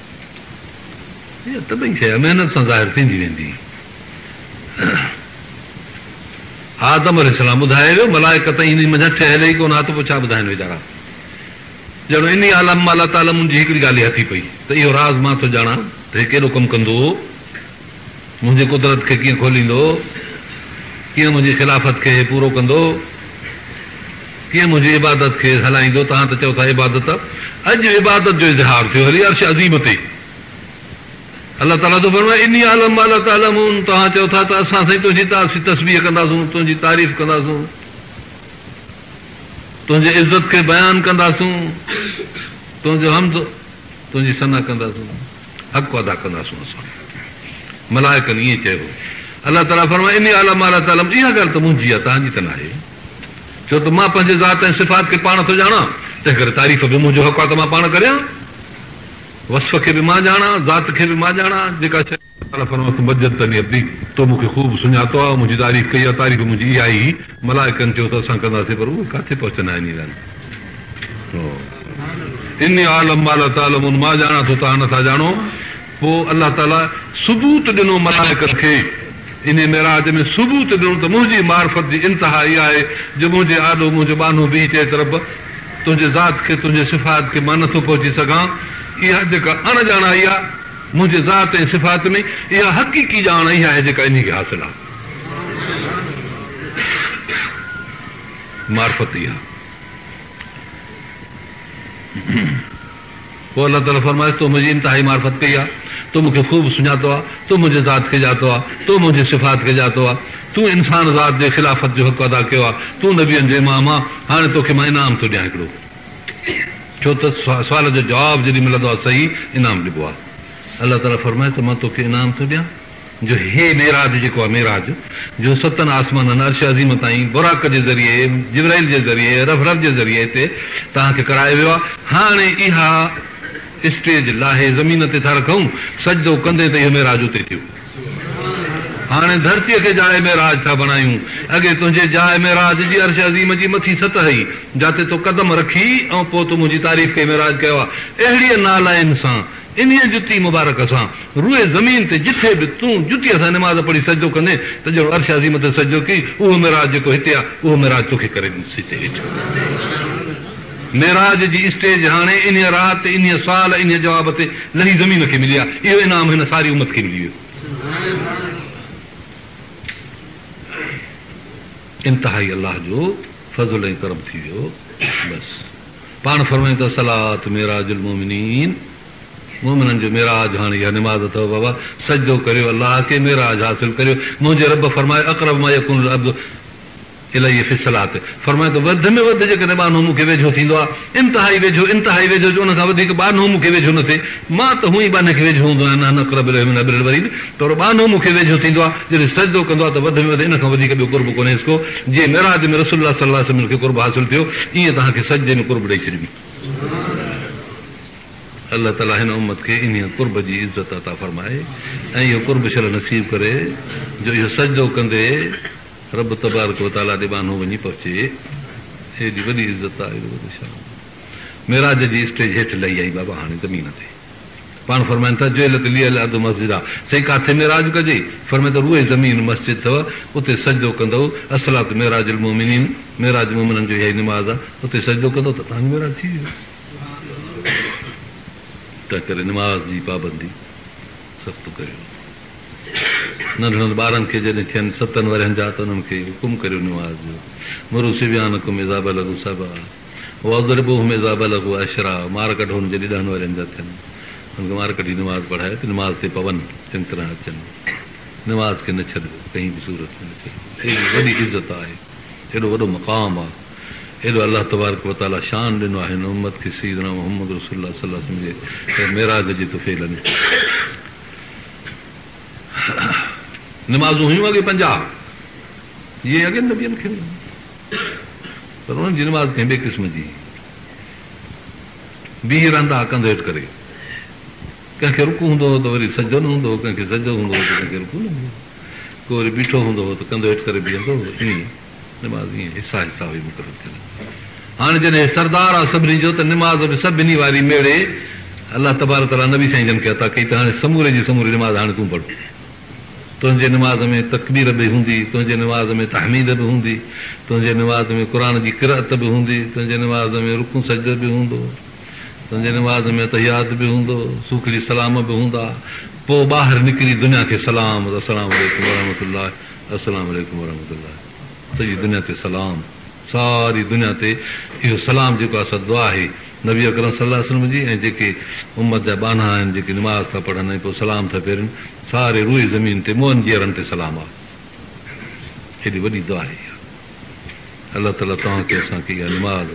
इहा तबई शइ आहे, महिनत सां ज़ाहिर थींदी वेंदी। आदम अलैहिस्सलाम ॿुधाए वियो, मलाइकत इन मञा ठहियल ई कोन, त पोइ छा ॿुधाइनि वीचारा। ॼणो इन आलम अलाह ताला मुंहिंजी हिकिड़ी ॻाल्हि हथी पई त इहो राज़ मां थो ॼाणा त हे कहिड़ो कमु कंदो, मुंहिंजे कुदरत खे कीअं खोलींदो, कीअं मुंहिंजी ख़िलाफ़त खे पूरो कंदो, कीअं मुंहिंजी इबादत खे हलाईंदो। तव्हां त चओ था इबादत, अॼु इबादत जो इज़हार थियो हली अर्श अज़ीम ते। अलाह ताला थो फरमाए इन आलम अलाह ताला, तव्हां चओ था त असां साईं तुंहिंजी तस्बीह कंदासूं, तुंहिंजी तारीफ़ कंदासूं, तुंहिंजे इज़त खे बयानु कंदासूं, तुंहिंजो हमद, तुंहिंजी सना कंदासूं, हक़ अदा कंदासूं असां। मलाइकनि ईअं चइबो। अलाह ताला फरमाए इन आलम अलाह ताला, इहा ॻाल्हि त मुंहिंजी आहे, तव्हांजी त न आहे। छो त मां पंहिंजे ज़ात ऐं सिफ़ात खे पाण थो ॼाणा, तंहिं करे तारीफ़ बि मुंहिंजो हक़ आहे त मां पाण करियां। वसफ़ खे बि मां ॼाणा, ज़ात खे बि मां ॼाणा। जेका शइ फरमाए तूं मस्जिदनी अब्दी, तो मूंखे ख़ूब सुञातो आहे, मुंहिंजी तारीफ़ कई आहे, तारीफ़ मुंहिंजी इहा ई। मलाइकनि चयो त असां कंदासीं, पर उहे किथे पहुचंदा आहिनि। इन आलम अलाह ताला, मां ॼाणा थो, तव्हां नथा ॼाणो। पोइ अलाह ताला सबूत ॾिनो मलाइकनि खे इन मेराज में सबूत ॾिनो त मुंहिंजी मार्फत जी इंतिहा इहा आहे जो मुंहिंजे आॾो मुंहिंजो बानो बीह चए तरफ़ तुंहिंजे ज़ात खे तुंहिंजे सिफ़ात खे मां नथो पहुची सघां। इहा जेका अणॼाण आई आहे मुंहिंजे ज़ात ऐं सिफ़ात में, इहा हक़ीक़ी ॼाण इहा आहे जेका इन खे हासिल आहे। मार्फत इहा। पोइ अलाह ताला फरमाए तो मुंहिंजी इंतिहाई मार्फत कई आहे, तो मूंखे ख़ूब सुञातो आहे, तो मुंहिंजे ज़ात खे ॼातो आहे, तो मुंहिंजे सिफ़ात खे ॼातो आहे, तूं इंसान ज़ात जे ख़िलाफ़त जो हक़ अदा कयो आहे, तूं नबियनि जो इमाम आहे, हाणे तोखे मां इनाम थो ॾियां हिकिड़ो। छो त सुवाल जो जवाबु जॾहिं मिलंदो आहे सही इनाम ॾिबो आहे। अलाह ताला फरमाए त मां तोखे इनाम थो ॾियां जो हे मेराज जेको आहे मेराज जो 7 आसमाननि अर्श अज़ीम ताईं बुराक जे ज़रिए, जिब्राइल जे ज़रिए, रफ़रत जे ज़रिए ते तव्हांखे करायो वियो आहे। हाणे इहा स्टेज लाहे ज़मीन ते था रखूं, सजदो कंदे त इहो मेराज उते थियो। हाणे धरतीअ खे जाइ मेराज था बणायूं। अॻे तुंहिंजे जाइ मेराज जी अर्श अज़ीम जी मथी सतह हुई जिते तो कदम रखी ऐं पोइ तूं मुंहिंजी तारीफ़ खे मेराज कयो आहे। अहिड़ीअ नालाइनि सां इन जुती मुबारक सां रूए ज़मीन ते जिथे बि तूं जुतीअ सां निमाज़ पढ़ी सजदो कंदे त जो अर्श अज़ीम ते सजदो कई उहो मेराज जेको हिते आहे उहो मेराज तोखे करे ॾिनसि। मेराज जी स्टेज हाणे इन राति इन सुवाल इन जवाब ते लही ज़मीन खे मिली आहे। इहो इनाम हिन सारी उमत खे मिली वियो। इंतिहाई अलाह जो फज़ल ऐं करम थी वियो। बसि पाण फरमाईं त सलात मेराजुल मोमिनीन, मोमिननि जो मेराज हाणे इहा निमाज़ अथव बाबा। सजदो करियो अलाह खे, मेराज हासिल करियो। मुंहिंजे रब फरमाए अक़रब मा यकुन अब्दु इलैहि फी सलात, फरमाए त वधि में वधि जेकॾहिं बानो मूंखे वेझो थींदो आहे, इंतिहाई वेझो जो उन खां वधीक बानो मूंखे वेझो न थिए। मां त हूअं ई बाने खे वेझो हूंदो आहियां, न अक़रब इलैहि मिन हब्लिल वरीद, पर बानो मूंखे वेझो थींदो आहे। जॾहिं सजदो कंदो आहे त वधि में वधि इन खां वधीक ॿियो कुर्ब कोन्हे को। जीअं मेराज में रसूलुल्लाह सल्लल्लाहु अलैहि वसल्लम खे कुर्ब हासिल थियो, ईअं तव्हांखे सजदे में कुर्ब ॾेई छॾिबी। अलाह ताला हिन उम्मत खे इन कुर्ब जी इज़त अता फरमाए ऐं इहो कुर्ब शल नसीब करे जो इहो सजदो कंदे रब तबारक व तआला ॾे बानो वञी पहुचे। हेॾी वॾी इज़त आहे, एॾो वॾो शान। मेराज जी स्टेज हेठि लही आई बाबा हाणे ज़मीन ते। पाण फरमाइनि था जुइलत लियल अर्द मस्जिद आहे। साईं काथे मेराज कजे? फरमाए त रूए ज़मीन मस्जिद अथव, उते सजदो कंदव। असलात मेराजुल मोमिनीन, मेराज मोमिननि जो इहा ई निमाज़ आहे। उते सजदो कंदव त तव्हांजो मेराज थी वियो। तंहिं करे निमाज़ जी पाबंदी सख़्तु करियो। नंढड़नि ॿारनि खे जॾहिं थियनि 7 वरनि जा त उन्हनि खे हुकुम करियो निमाज़ जो। मरू सिबियानकुम इज़ा बलगू सबा वज़रिबूहुम इज़ा बलगू अशरा, मार कढोनि जॾहिं 10 वरनि जा थियनि हुनखे मार कढी निमाज़ पढ़ाए त निमाज़ ते पवनि, चङी तरह अचनि। निमाज़ खे न छॾियो कंहिं बि सूरत में न छॾियो। एॾी वॾी इज़त आहे, एॾो वॾो मक़ाम आहे, एॾो अलाह तबारक व तआला शान ॾिनो आहे हिन उम्मत खे सय्यदना मुहम्मद रसूलुल्लाह सल्लल्लाहु अलैहि वसल्लम जे मेराज जे तुफ़ैलनि। निमाज़ूं हुयूं अॻे 50 जीअं अॻे नबियनि खे, पर उन्हनि जी निमाज़ कंहिं ॿिए क़िस्म जी। बीह रहंदा कंधु हेठि करे, कंहिंखे रुकू हूंदो हो त वरी सजदो न हूंदो हो, कंहिंखे सजदो हूंदो हो त कंहिंखे रुकू न हूंदो, को वरी बीठो हूंदो हो त कंधु हेठि करे बीहंदो हो। ईअं निमाज़ ईअं हिसा हुई मुक़ररु थियल। हाणे जॾहिं सरदार आहे सभिनी जो त निमाज़ बि सभिनी वारी मेड़े अलाह तबारक तआला नबी साईं जन खे अता कई त हाणे समूरे जी समूरी निमाज़ हाणे तूं पढ़। तुंहिंजे निमाज़ में तकबीर बि हूंदी, तुंहिंजे निमाज़ में तहमीद बि हूंदी, तुंहिंजे निमाज़ में क़ुर जी क़िराअत बि हूंदी, तुंहिंजे निमाज़ में रुकू सजदो बि हूंदो, तुंहिंजे निमाज़ में तहियात बि हूंदो, सूखड़ी सलाम बि हूंदा। पोइ ॿाहिरि निकिरी दुनिया खे सलाम, अस्सलामु अलैकुम वरहमतुल्लाह, अस्सलामु अलैकुम वरहमतुल्लाह, सॼी दुनिया ते सलाम। सारी दुनिया ते इहो सलाम जेको आहे सदो आहे नबी अकरम सल्लल्लाहु अलैहि वसल्लम जी। ऐं जेके उम्मत जा बाना आहिनि, जेके निमाज़ था पढ़नि ऐं पोइ सलाम था फेरनि, सारे रूए ज़मीन ते मुअनि जी अरनि ते सलाम आहे। हेॾी वॾी दुआ आहे इहा। अलाह ताला तव्हांखे असांखे इहा निमाज़,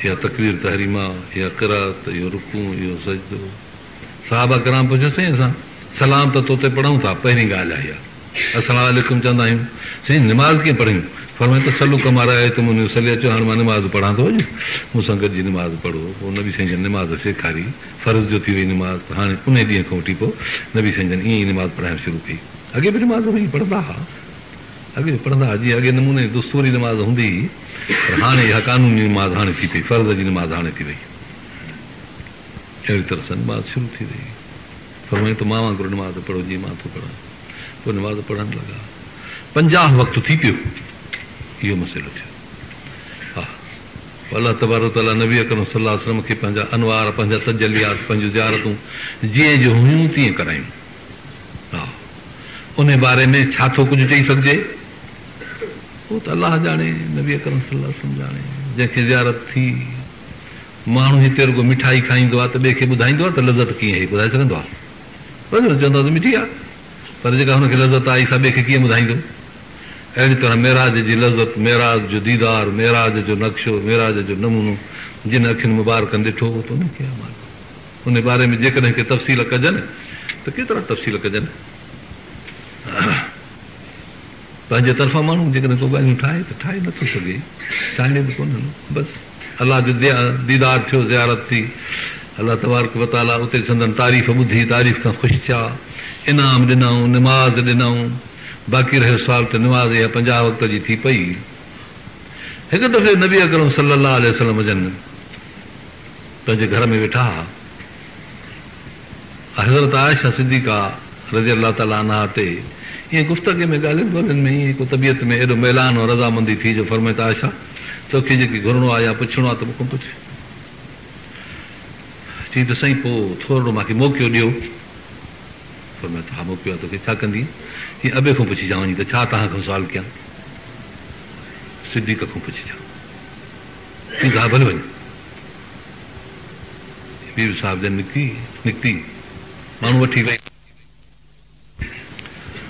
इहा तकबीर तहरीमा, इहा क़िराअत, इहो रुकू, इहो सजदो। सहाबा कराम पुछियो साईं असां सलाम त तोते पढ़ूं था, पहिरीं ॻाल्हि आहे इहा। अस्सलामु अलैकुम चवंदा आहियूं, साईं निमाज़ कीअं पढ़ूं? फरमाए त सलू कमारा आहे त मुंहिंजो सली अचो, हाणे मां निमाज़ पढ़ां थो वञो, मूंसां गॾिजी निमाज़ पढ़ो। पोइ नबी साईं जन निमाज़ सेखारी, फ़र्ज़ जो थी वई निमाज़। त हाणे उन ॾींहं खां वठी पोइ नबी साईं जन ईअं ई निमाज़ पढ़ाइणु शुरू कई। अॻे बि निमाज़ हुई, पढ़ंदा हुआ, अॻे पढ़ंदा हुआ, जीअं अॻे नमूने दुस्तूरी निमाज़ हूंदी हुई, पर हाणे इहा कानूनी निमाज़ हाणे थी पई, फ़र्ज़ जी निमाज़ हाणे थी वई। अहिड़ी तरह सां निमाज़ शुरू थी वई। फरमाए त मां वांगुरु निमाज़ पढ़ो जीअं मां थो पढ़ां। पोइ नमाज़ पढ़णु लॻा। 50 वक़्तु थी पियो, इहो मसइलो थियो। हा, अलाह तबारक ताला नबी अकरम सल्लल्लाहु अलैहि वसल्लम खे पंहिंजा अनवार, पंहिंजा तजलियात, पंहिंजूं ज़ियारतूं जीअं जो हुयूं तीअं करायूं। हा, उन बारे में छा थो कुझु चई सघिजे, उहो त अलाह ॼाणे, नबी अकरम सल्लल्लाहु अलैहि वसल्लम ॼाणे। जंहिंखे ज़ियारत थी, माण्हू हिते रुॻो मिठाई खाईंदो आहे त ॿिए खे ॿुधाईंदो आहे त लज़त कीअं आहे, ॿुधाए सघंदो आहे? बराबरि चवंदो आहे त मिठी आहे, पर जेका हुनखे लज़त आई सा ॿिए खे कीअं ॿुधाईंदो? अहिड़ी तरह मेराज जी लज़त, मेराज जो दीदार, मेराज जो नक्शो, मेराज जो नमूनो जिन अखियुनि मुबारकनि ॾिठो हो त उनखे उन बारे में जेकॾहिं के तफ़सील कजनि त केतिरा तफ़सील कजनि। पंहिंजे तरफ़ां माण्हू जेकॾहिं को ॻाल्हियूं ठाहे त ठाहे नथो सघे, ठाहिणी बि कोन। बसि अलाह जो दीदार थियो, ज़ियारत थी, अलाह तबारक व तआला उते संदन तारीफ़ ॿुधी, तारीफ़ खां ख़ुशि थिया, इनाम ॾिनऊं, निमाज़ ॾिनऊं। बाक़ी रहियो सुवाल त निमाज़ इहा 50 वक़्त जी थी पई। हिकु दफ़े नबी अकरम सल्लल्लाहु अलैहि वसल्लम जन पंहिंजे घर में वेठा हुआ। हज़रत आयशा सिद्दीक़ा रज़ी अल्लाह ताला अन्हा ते ईअं गुफ़्तगी में ॻाल्हियुनि ॿोलियुनि में ईअं को तबियत में एॾो मैलान और रज़ामंदी थी जो फरमाए त आयशा तोखे जेकी घुरणो आहे या पुछणो आहे त मूंखां पुछ। चई त साईं पोइ थोरो मूंखे मौक़ो ॾियो। फरमाए त हा मौक़ो आहे, तोखे छा कंदी? चई अबे खां पुछी जां वञी त छा तव्हां खां सुवाल कयां? सिद्दीक़ खां पुछी जां। चई हा भले वञ। बीबी साहिब जन निकिती, माण्हू वठी वई।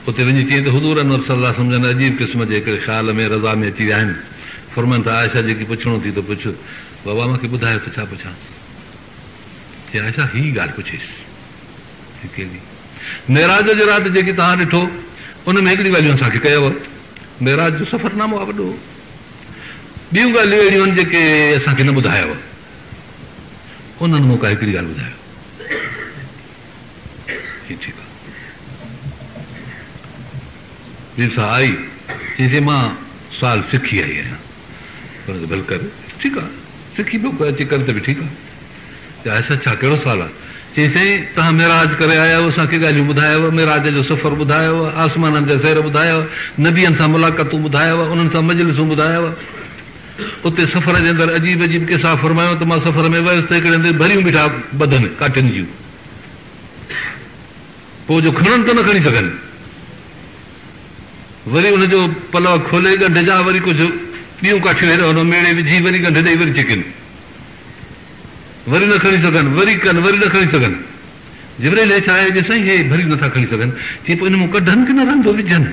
उते वञी चई त हुज़ूर अनवर सल्लल्लाहु अलैहि वसल्लम अजीब क़िस्म जे हिकिड़े ख़्याल में रज़ा में अची विया आहिनि। फरमाइनि त आयशा जेकी पुछणो थी त पुछ। बाबा मूंखे ॿुधायो त छा पुछांसि? चई आयशा ही ॻाल्हि पुछेसि। कहिड़ी? मेराज जो राति जेकी तव्हां ॾिठो उन में हिकिड़ी ॻाल्हियूं असांखे कयव। मेराज जो सफ़रनामो आहे वॾो। ॿियूं ॻाल्हियूं अहिड़ियूं आहिनि जेके असांखे न ॿुधायव, उन्हनि मूं का हिकिड़ी ॻाल्हि ॿुधायो। ठीकु आहे। बीबी साहिब आई, चईसीं मां सुवाल सिखी आई आहियां। भले कर, ठीकु आहे, सिखी पियो अची करे त बि ठीकु आहे। ऐसा छा कहिड़ो सुवाल आहे? चई साईं तव्हां मेराज करे आया आहियो, असांखे ॻाल्हियूं ॿुधायव, मेराज जो सफ़र ॿुधायव, आसमाननि जा सैर ॿुधायव, नबियनि सां मुलाक़ातूं ॿुधायव, उन्हनि सां मजलिसूं ॿुधायव। उते सफ़र जे अंदरि अजीब अजीब किसा फरमायो त मां सफ़र में वियुसि त हिकिड़े हंधि भरियूं बीठा बदन काठियुनि जूं, पोइ जो खणनि त न खणी सघनि। वरी हुनजो पलव खोले ॻंढ जा वरी कुझु ॿियूं काठियूं हेॾो हुन मेड़े विझी वरी ॻंढ ॾेई वरी छिकनि, वरी न खणी सघनि, वरी कनि, वरी न खणी सघनि। जिब्राइल छा आहे जे साईं हे भरी नथा खणी सघनि। चई पोइ इन मूं कढनि की न रहंदो विझनि।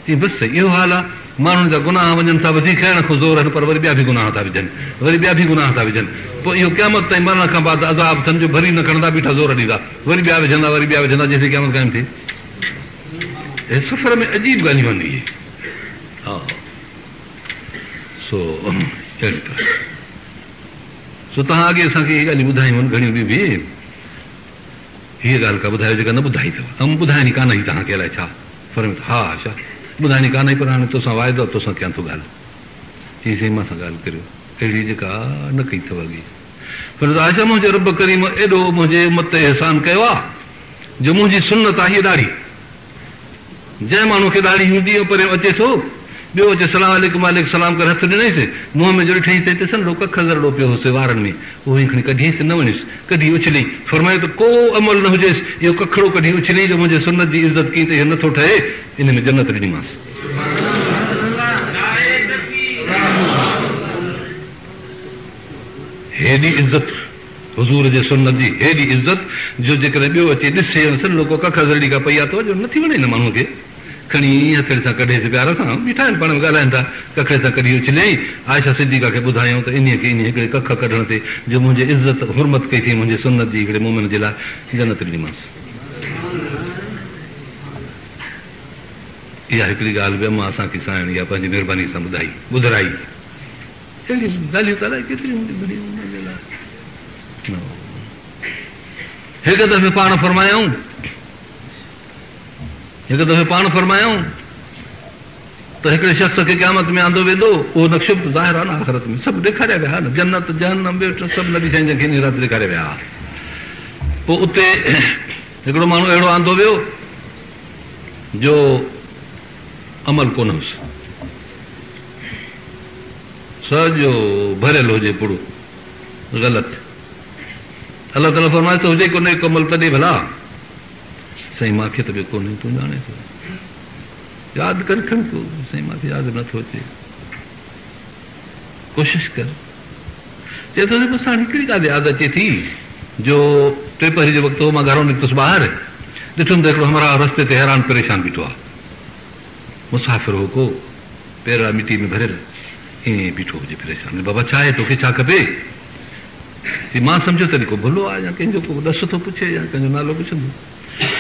चई बसि इहो हाल आहे, माण्हुनि जा गुनाह वञनि था वधी खाइण खां ज़ोर आहिनि, पर वरी ॿिया बि गुनाह था विझनि, वरी ॿिया बि गुनाह था विझनि। पोइ इहो क़यामत ताईं मरण खां बाद अज़ाब अथनि जो भरी न खणंदा, बीठा ज़ोर ॾींदा, वरी ॿिया विझंदा, वरी ॿिया विझंदा, जेसिताईं क़यामत क़ाइमु थिए। हे सफ़र में अजीब ॻाल्हियूं आहिनि इहे। हा, सो अहिड़ी तरह सो तव्हां अॻे असांखे इहे ॻाल्हियूं ॿुधायूं आहिनि घणियूं ॿियूं बि। हीअ ॻाल्हि का ॿुधायो जेका न ॿुधाई अथव, ऐं ॿुधाइणी कान ई तव्हांखे अलाए छा फर्म। हा छा ॿुधाइणी कान ई, पर हाणे तोसां वाइदो तोसां कयां थो ॻाल्हि। चई साईं मां सां ॻाल्हि करियो, अहिड़ी जेका न कई अथव अॻे। पर आशा मुंहिंजे रब करीम एॾो मुंहिंजे उमत ते अहसान कयो आहे जो मुंहिंजी सुनत आहे हीअ ॾाढ़ी। जंहिं माण्हू खे ॾाढ़ी हूंदी आहे पर अचे थो, ॿियो अचे सलाम वालेकुम वालेकुम सलाम करे हथु ॾिनईसि, मुंहं में जो ॾिठईं त हिते सन्हो कख ज़रड़ो पियो हुउसि वारनि में, उहो ई खणी कढीसि न वञिसि, कढी उछलई। फरमायो त को अमल न हुजेसि, इहो कखड़ो कढी उछलई जो मुंहिंजे सुनत जी इज़त कई त इहो नथो ठहे, इन में जन्नत ॾिनीमांसि। हेॾी इज़त हुज़ूर जे सुनत जी, हेॾी इज़त जो जेकॾहिं ॿियो अचे ॾिसे सन्हो को कख ज़रड़ी का पई आहे त जो नथी वणे न माण्हूअ खे, खणी हथड़े सां कढेसि प्यार सां, बीठा आहिनि पाण में ॻाल्हाइनि था, कखड़े सां कढी उछलियईं। आयशा सिद्दीक़ा खे ॿुधायूं त इन खे इन हिकिड़े कख कढण ते जो मुंहिंजे इज़त हुरमत कई थी मुंहिंजे सुनत जी हिकिड़े मोमिन जे लाइ, जन्नत ॾिनीमांसि। इहा हिकिड़ी ॻाल्हि बि अमां असांखे साइण इहा पंहिंजी महिरबानी सां ॿुधाई ॿुधराई। अहिड़ियूं ॻाल्हियूं त अलाए केतिरियूं हुनजे लाइ। हिकु दफ़े पाण फरमायूं त हिकिड़े शख़्स खे क़यामत में आंदो वेंदो, उहो नक्शो बि ज़ाहिर आहे न आख़िरत में, सभु ॾेखारिया विया न, जन्नत जहन्नम सभु नबी साईं जंहिंखे इन राति ॾेखारिया विया। पोइ उते हिकिड़ो माण्हू अहिड़ो आंदो वियो जो अमल कोन हुउसि, सॼो भरियल हुजे पुड़ो ग़लति। अलाह ताला फरमाए त हुजे कोन्हे को अमल तॾहिं भला, साईं मूंखे त ॿियो कोन्हे, तूं ॼाणे थो, यादि कर खण को, साईं मूंखे यादि नथो अचे, कोशिशि कर। चए थो बसि हाणे हिकिड़ी ॻाल्हि यादि अचे थी जो टे पहिरीं जे वक़्तु मां घरो निकितुसि ॿाहिरि, ॾिठुमि त हिकिड़ो हमरा रस्ते ते हैरान परेशान बीठो आहे, मुसाफ़िर हो को, पेर मिटी में भरियल, ईअं बीठो हुजे परेशान। बाबा छा आहे, तोखे छा खपे? मां सम्झो तॾहिं को भुलो आहे या कंहिंजो को ॾस थो पुछे या कंहिंजो नालो पुछंदो।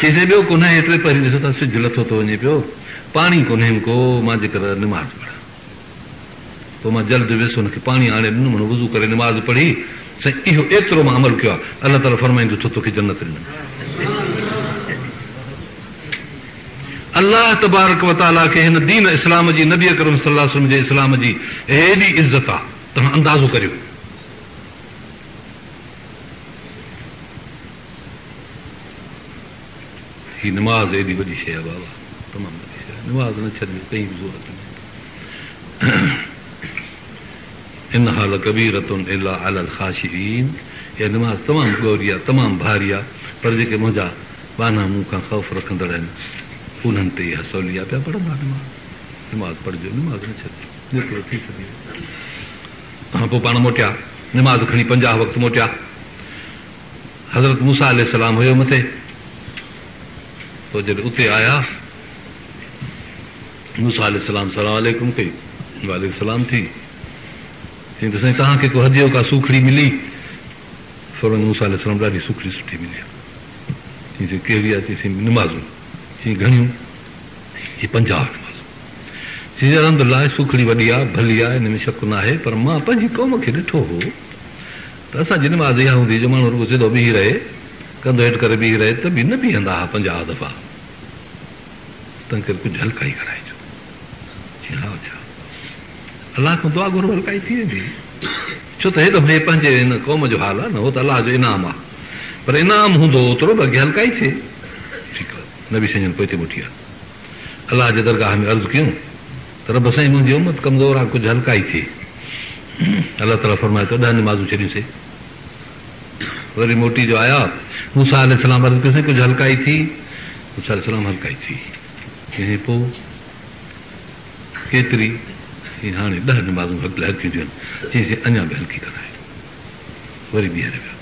चईसि ॿियो कोन्हे, हेतिरे पहिरीं ॾिसो था सिजु लथो थो वञे पियो, पाणी कोन्हे को, मां जेकर निमाज़ पढ़ां। पोइ मां जल्द वियुसि, हुनखे पाणी आणे ॾिनुमि, वुज़ू करे निमाज़ पढ़ी। साईं इहो एतिरो मां अमल कयो आहे, अलाह ताला फरमाईंदो छो तोखे जन्नत ॾिनमि। अलाह तबारक व तआला खे हिन दीन इस्लाम जी, नबी अकरम सल्लल्लाहु अलैहि वसल्लम जे इस्लाम जी हेॾी इज़त आहे, तव्हां अंदाज़ो करियो। ही निमाज़ एॾी वॾी शइ आहे बाबा, तमामु वॾी शइ आहे, निमाज़ न छॾियो कंहिं बि ज़रूरत न। इन्हा लकबीरतुन इल्ला अलल ख़ाशिईन, इहा निमाज़ तमामु ॻोरी आहे, तमामु भारी आहे, पर जेके मुंहिंजा बाना मूं खां ख़ौफ़ रखंदड़ आहिनि उन्हनि ते इहा सवली आहे, पिया पढ़ंदा निमाज़ पढ़िजो, निमाज़ न छॾिजो जेतिरो थी सघे। हा पोइ पाण मोटिया, निमाज़ खणी 50 वक़्तु मोटिया। हज़रत मूसा अलैहिस्सलाम हुयो मथे, पोइ जॾहिं उते आया मूसा अलैहिस्सलाम सलाम अलैकुम कई, वालेकुम सलाम थी, चई त साईं तव्हांखे को हदियो का सूखड़ी मिली? फौरन मूसा अलैहिस्सलाम ॾाढी सूखड़ी सुठी मिली आहे। चईं कहिड़ी आहे? चईं निमाज़ूं। चई घणियूं? चई 50 निमाज़ूं। चई अलहमदुलिल्लाह सूखड़ी वॾी आहे, भली आहे, हिन में शक न आहे, पर मां पंहिंजी क़ौम खे ॾिठो हो त असांजी निमाज़ इहा हूंदी जो माण्हू रुॻो सिधो बीही रहे, कंधो हेठि करे बीही रहे त बि न बीहंदा हुआ 50 दफ़ा, तंहिं करे कुझु हल्काई कराइजो। चई हा छा, अलाह खां दुआ घुरो, हल्काई थी वेंदी, छो त हेॾो हे पंहिंजे हिन क़ौम जो हाल आहे न, उहो त अलाह जो इनाम आहे, पर इनाम हूंदो ओतिरो बि अॻे हल्काई थिए। ठीकु आहे, नबी साईं पोइ हिते मोटी आहे, अलाह जे दरगाह में अर्ज़ु कयूं त रब साईं मुंहिंजी उमत कमज़ोर आहे, कुझु हल्काई थिए। अलाह ताला फरमाए थो 10 निमाज़ूं छॾियूंसीं। वरी मोटी जो आया, मूसा अलैहिस्सलाम अर्ज़ु कयोसीं कुझु हल्काई थी? मूसा अलैहिस्सलाम हल्काई थी। चई पोइ केतिरी? चई हाणे 10 निमाज़ूं हल्कियूं थियूं आहिनि। चईसीं अञा बि हल्की कराए। वरी ॿीहर वियो।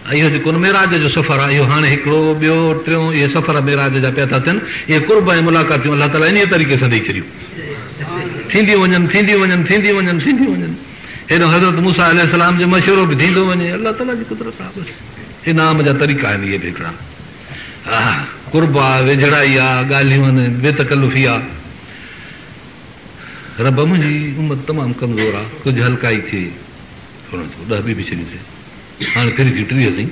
इहो जेको मेराज जो सफ़र आहे, इहो हाणे हिकिड़ो ॿियो टियों, इहे सफ़र मेराज जा पिया था थियनि, इहे कुर्ब ऐं मुलाक़ातूं अलाह ताला इन तरीक़े सां ॾेई छॾियूं, थींदियूं वञनि, थींदियूं वञनि, थींदियूं वञनि, थींदियूं वञनि। हेॾो हज़रत मूसा अलैहिस्सलाम जो मशवरो बि थींदो वञे, अलाह ताला जी कुदरत आहे। बसि इनाम जा तरीक़ा आहिनि इहे बि हिकिड़ा। हा कुर्ब आहे, वेझड़ाई आहे, ॻाल्हियूं आहिनि, बेतकल्लुफ़ी आहे। रब मुंहिंजी उमत तमामु कमज़ोर आहे, कुझु हल्काई थिए, 10 बि छॾियूंसीं, हाणे फिरी थी 30 सही।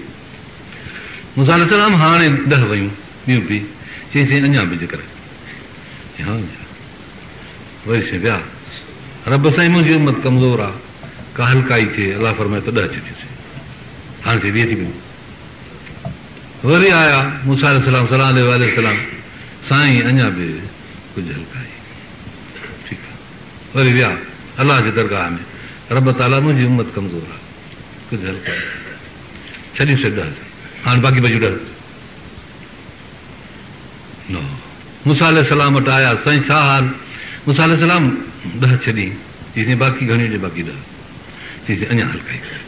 मूसा अलैहिस्सलाम हाणे 10 वयूं, ॿियूं बि। चईसीं अञा बि जेकर। हा वरी साईं विया, रब साईं मुंहिंजी उमत कमज़ोर आहे, का हल्काई थिए, अलाह फरमाए त 10 छॾियूंसीं, हाणे साईं 20 थी वियूं। वरी आया मूसा अलैहिस्सलाम सलाम अलैहि, साईं अञा बि कुझु हल्काई। ठीकु आहे, वरी विया अलाह जे दरगाह में, रब ताला मुंहिंजी उमत कमज़ोर आहे, कुझु हल्काई, छॾियूं से 10, हाणे बाक़ी बचियूं 10। न मूसा अलैहिस्सलाम वटि आया, साईं छा हाल? मूसा अलैहिस्सलाम 10 छॾी। चईसीं बाक़ी घणियूं ॾे? बाक़ी 10। चईसीं अञा हल्काई करे।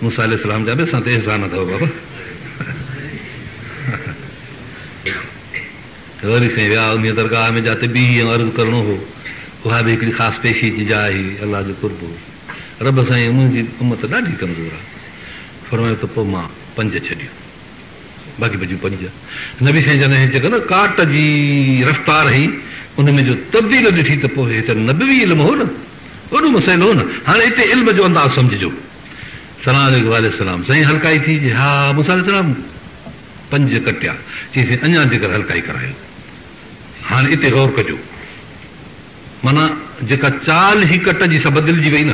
मूसा अलैहिस्सलाम जा बि असां ते एहसान अथव बाबा। वरी साईं विया उन दरगाह में जाते बीही ऐं अर्ज़ु करिणो हो, उहा बि हिकिड़ी ख़ासि पेशी जी जाइ हुई, अलाह जो कुर्ब हो। रब साईं मुंहिंजी उमत ॾाढी कमज़ोर आहे, फरमायो त पोइ मां 5 छॾियूं, बाक़ी बचियूं 5। नबी साईं जॾहिं जेका न काट जी रफ़्तार हुई, उन में जो तब्दील ॾिठी त पोइ हिते नबवी इल्मु हो न, वॾो मसइलो हो न। हाणे हिते इल्म जो अंदाज़ सम्झिजो। सलाम अलैकुम साईं हल्काई थी? हा मूसा अलैहिस्सलाम 5 कटिया। चईसीं अञा जेकर हल्काई करायो, हाणे हिते गौर कजो, माना जेका चाल ही कट जी सा बदिलजी वई न,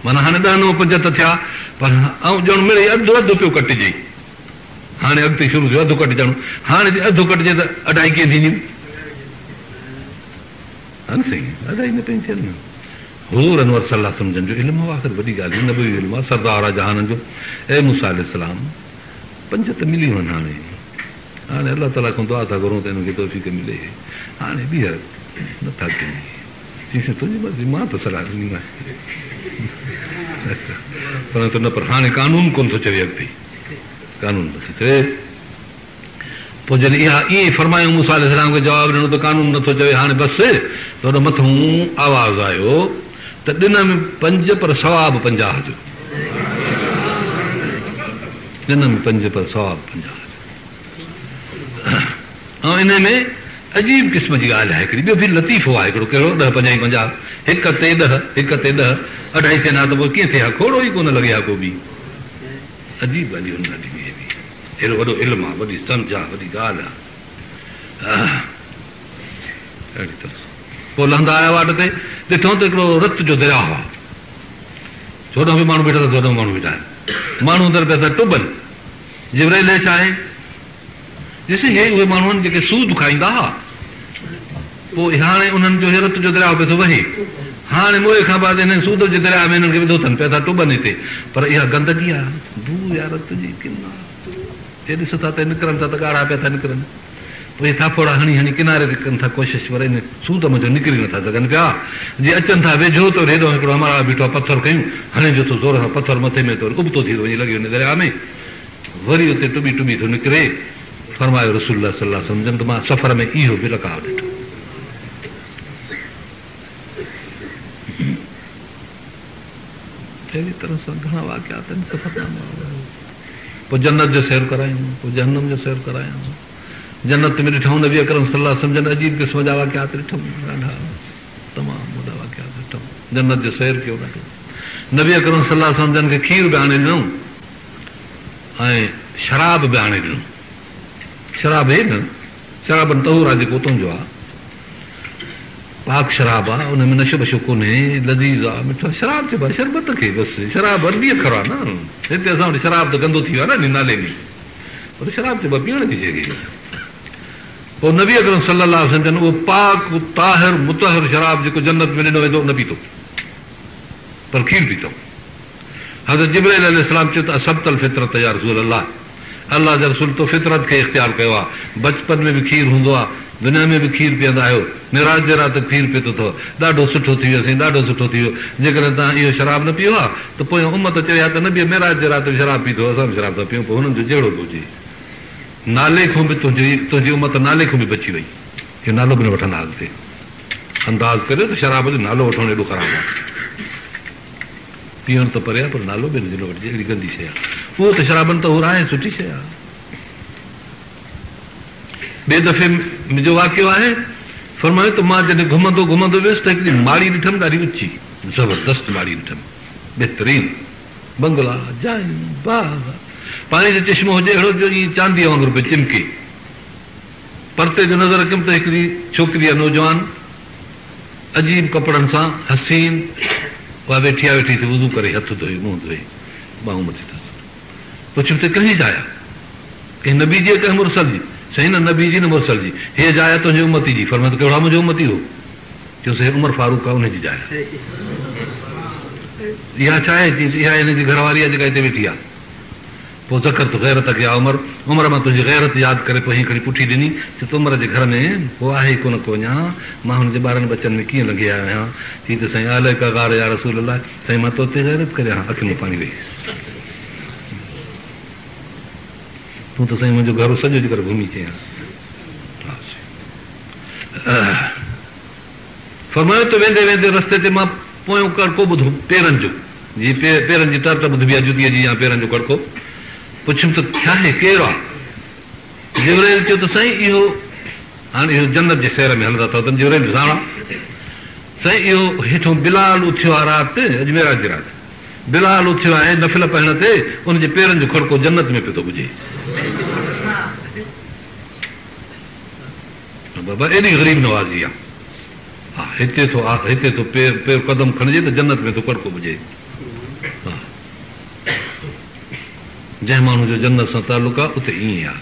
माना हाणे 10 9 5 त थिया, पर ॼण मिड़े अधु पियो कटिजे। हाणे अॻिते शुरू थियो अधु कट ॼणो, हाणे अधु कटिजे त अढाई कीअं थींदियूं? हा न साईं, अढाई न पई थियनि न। हज़ूर अनवर सलाह सम्झनि जो इल्मु आहे, आख़िर वॾी ॻाल्हि नबी इल्मु आहे, सरदार आहे जहाननि जो। ऐं मूसा अलैहिस्सलाम 5 त मिली वञनि। हाणे अलाह ताला खां दुआ था घुरूं त हिनखे तौफ़ीक़ मिले। हाणे ॿीहर नथा कयूं, चईं तुंहिंजी मर्ज़ी, मां त सलाह ॾिनीमांइ पर न, पर हाणे कानून कोन थो चवे, अॻिते कानून नथो चवे। पोइ जॾहिं इहा ईअं फरमायूं मूसा अलैहिस्सलाम खे जवाबु ॾिनो त कानून नथो चवे, हाणे बसि त हुन मथां आवाज़ु आयो त ॾिन में 5 पर सवाबु 50 जो, ॾिन में 5 पर सवाबु 50 जो। ऐं इन में अजीब क़िस्म जी ॻाल्हि आहे हिकिड़ी, ॿियो बि लतीफ़ो आहे हिकिड़ो, कहिड़ो 10, 50, 50, 1 ते 10, 1 ते 10, अढाई थियनि हा त पोइ कीअं थिए हा, खोड़ो ई कोन लॻे हा को बि। अजीब ॻाल्हियूं आहिनि ॾाढी, हेॾो वॾो इल्मु आहे, वॾी सम्झ आहे, वॾी ॻाल्हि आहे। अहिड़ी तरह सां पोइ लहंदा आया वाट ते, ॾिठो त हिकिड़ो रत जो दरिया हुआ, चोॾहं बि माण्हू बीठा, 14 माण्हू बीठा आहिनि, माण्हू अंदरि पिया था टुबनि। जिब्राइल छा आहे, ॾिस हे उहे माण्हू आहिनि जेके सूद खाईंदा हुआ, पोइ हाणे उन्हनि जो रत जो दरिया पियो थो वहे, हाणे मोए खां बाद हिन सूद जे दरिया में हिननि खे विधो अथनि, पिया था टुबनि हिते, पर इहा गंदगी आहे, बू या रत जी किना, हे ॾिसो था त निकिरनि था त ॻाढ़ा पिया था निकिरनि, पोइ हे थापोड़ा हणी हणी किनारे ते कनि था कोशिशि, पर इन सूद में निकिरी नथा सघनि पिया। जीअं अचनि था वेझो त हेॾो हिकिड़ो हमारा बीठो आहे, पथर कयूं, हणे जो थो ज़ोर सां पथर मथे में थो उबतो थी थो वञे, लॻी वञे दरिया में, वरी उते टुबी टुबी थो निकिरे। फरमायो रसूलुल्लाह सल्लल्लाहु अलैहि वसल्लम त मां सफ़र में इहो बि लकाउ ॾिठो। अहिड़ी तरह सां घणा वाक़ियात आहिनि सफ़रनामा। पोइ जन्नत जो सैर करायूं, पोइ जहन्नम जो सैर करायूं, जन्नत में ॾिठूं, नबी अकरम सल्लल्लाहु अलैहि वसल्लम अजीब क़िस्म जा वाक़ियात ॾिठूं, ॾाढा तमामु वॾा वाक़ियात ॾिठूं, जन्नत जो सैर कयो ॾाढो। नबी अकरम सल्लल्लाहु अलैहि वसल्लम खे खीर बि आणे ॾिनऊं ऐं शराब बि आणे ॾिनऊं। शराब हे न, शराबनि तहूर आहे जेको उतां जो आहे, पाक शराब आहे, उन में नशो वशो कोन्हे, लज़ीज़ आहे, मिठो शराब चइबो आहे शरबत खे, बसि शराब अरबी अखर आहे न, हिते असां वटि शराब त गंदो थी वियो आहे न नाले में, पर शराब चइबो आहे पीअण जी शइ खे। पोइ नबी अकरम सल्लल्लाहु अलैहि वसल्लम उहो पाक ताहिर मुतहर शराब जेको जन्नत में ॾिनो वेंदो न पीतो, पर खीर पीतो। हज़रत जिब्राइल अलैहिस्सलाम चयो त असब्तल फितरत या रसूल अल्लाह, अल्लाह जा रसूल तो फितरत खे इख़्तियार कयो आहे, बचपन में बि खीर हूंदो आहे, दुनिया में बि खीर पीअंदा आहियो, मिराज जे राति खीर पीतो अथव, ॾाढो सुठो थी वियो, साईं ॾाढो सुठो थी वियो। जेकॾहिं तव्हां इहो शराब न पीओ आहे त पोइ उम्मत चयो आहे त न बि मिराज जे राति शराब पीतो, असां बि शराब था पियूं, पोइ हुननि जो जहिड़ो बि हुजे, नाले खां बि तुंहिंजी उम्मत नाले खां बि बची वई, हे नालो बि न वठंदा अॻिते। अंदाज़ करियो त शराब जो नालो वठणु एॾो ख़राबु आहे, पीअण त परे आहे पर नालो बि न वठिजे, अहिड़ी गंदी शइ आहे। उहो त शराबनि त उहो आहे, सुठी शइ आहे। ॿिए दफ़े मुंहिंजो वाक़ियो आहे, फरमायो त मां जॾहिं घुमंदो घुमंदो वियुसि त हिकिड़ी माड़ी ॾिठमि, ॾाढी ऊची ज़बरदस्त माड़ी ॾिठमि, बहितरीन बंगला, जायूं, बाग, पाणी जो चश्मो हुजे अहिड़ो जो ईअं चांदीअ वांगुरु पियो चिमके। परते जो नज़र कयुमि त हिकिड़ी छोकिरी आहे नौजवान, अजीब कपिड़नि सां हसीन, उहा वेठी आहे, वेठी थी वुज़ू करे हथ धोई, मुंहुं धोई, ॿाहूं मथे था पुछियुमि त कंहिंजी जाइ आहे, कंहिं नबी जी कंहिं मुरसल जी? साईं न नबी जी न मुरसल जी, हे जाइ तुंहिंजी उम्मती जी। फरमायो त कहिड़ो आहे मुंहिंजो उम्मती हो? चयोसि हे उमर फारूक आहे, उनजी जाइ। इहा छा आहे? इहा हिनजी घरवारी आहे जेका हिते वेठी आहे। पोइ ज़कर त गैरत कया, उमर मां तुंहिंजी गैरत यादि करे पोइ हीअं खणी पुठी ॾिनी, चई त उमर जे घर में पोइ आहे कोन को वञा, मां हुनजे ॿारनि बचनि में कीअं लॻी आयो आहियां। चई त साईं अलाए का गार या रसूल अलाह, साईं मां तो ते गैरत करे अखियुनि में पाणी वेहीसि, तूं त साईं मुंहिंजो घर सॼो जे करे घुमी चई। फरमायो त वेंदे वेंदे रस्ते ते मां पोयों कड़को ॿुधो पेरनि जो, जीअं पेरनि जी तरत ॿुधबी आहे जुतीअ जी, या पेरनि जो कड़को। पुछियुमि त छा आहे, केरु आहे? जिब्राइल चयो त साईं इहो, हाणे इहो जन्नत जे शहर में हलंदा अथव, जिब्राइल साण साईं इहो हेठों बिलाल उथियो आहे राति, अजमेरा जी राति बिलाल उथियो आहे नफ़िल पाइण ते, उनजे पेरनि जो खड़को जन्नत में पियो थो ॿुधे। बाबा एॾी ग़रीब नवाज़ी आहे, हा हिते थो पेर कदम खणिजे त जन्नत में थो कड़को ॿुधे। जंहिं माण्हू जो जन्नत सां तालुक आहे उते ईअं आहे।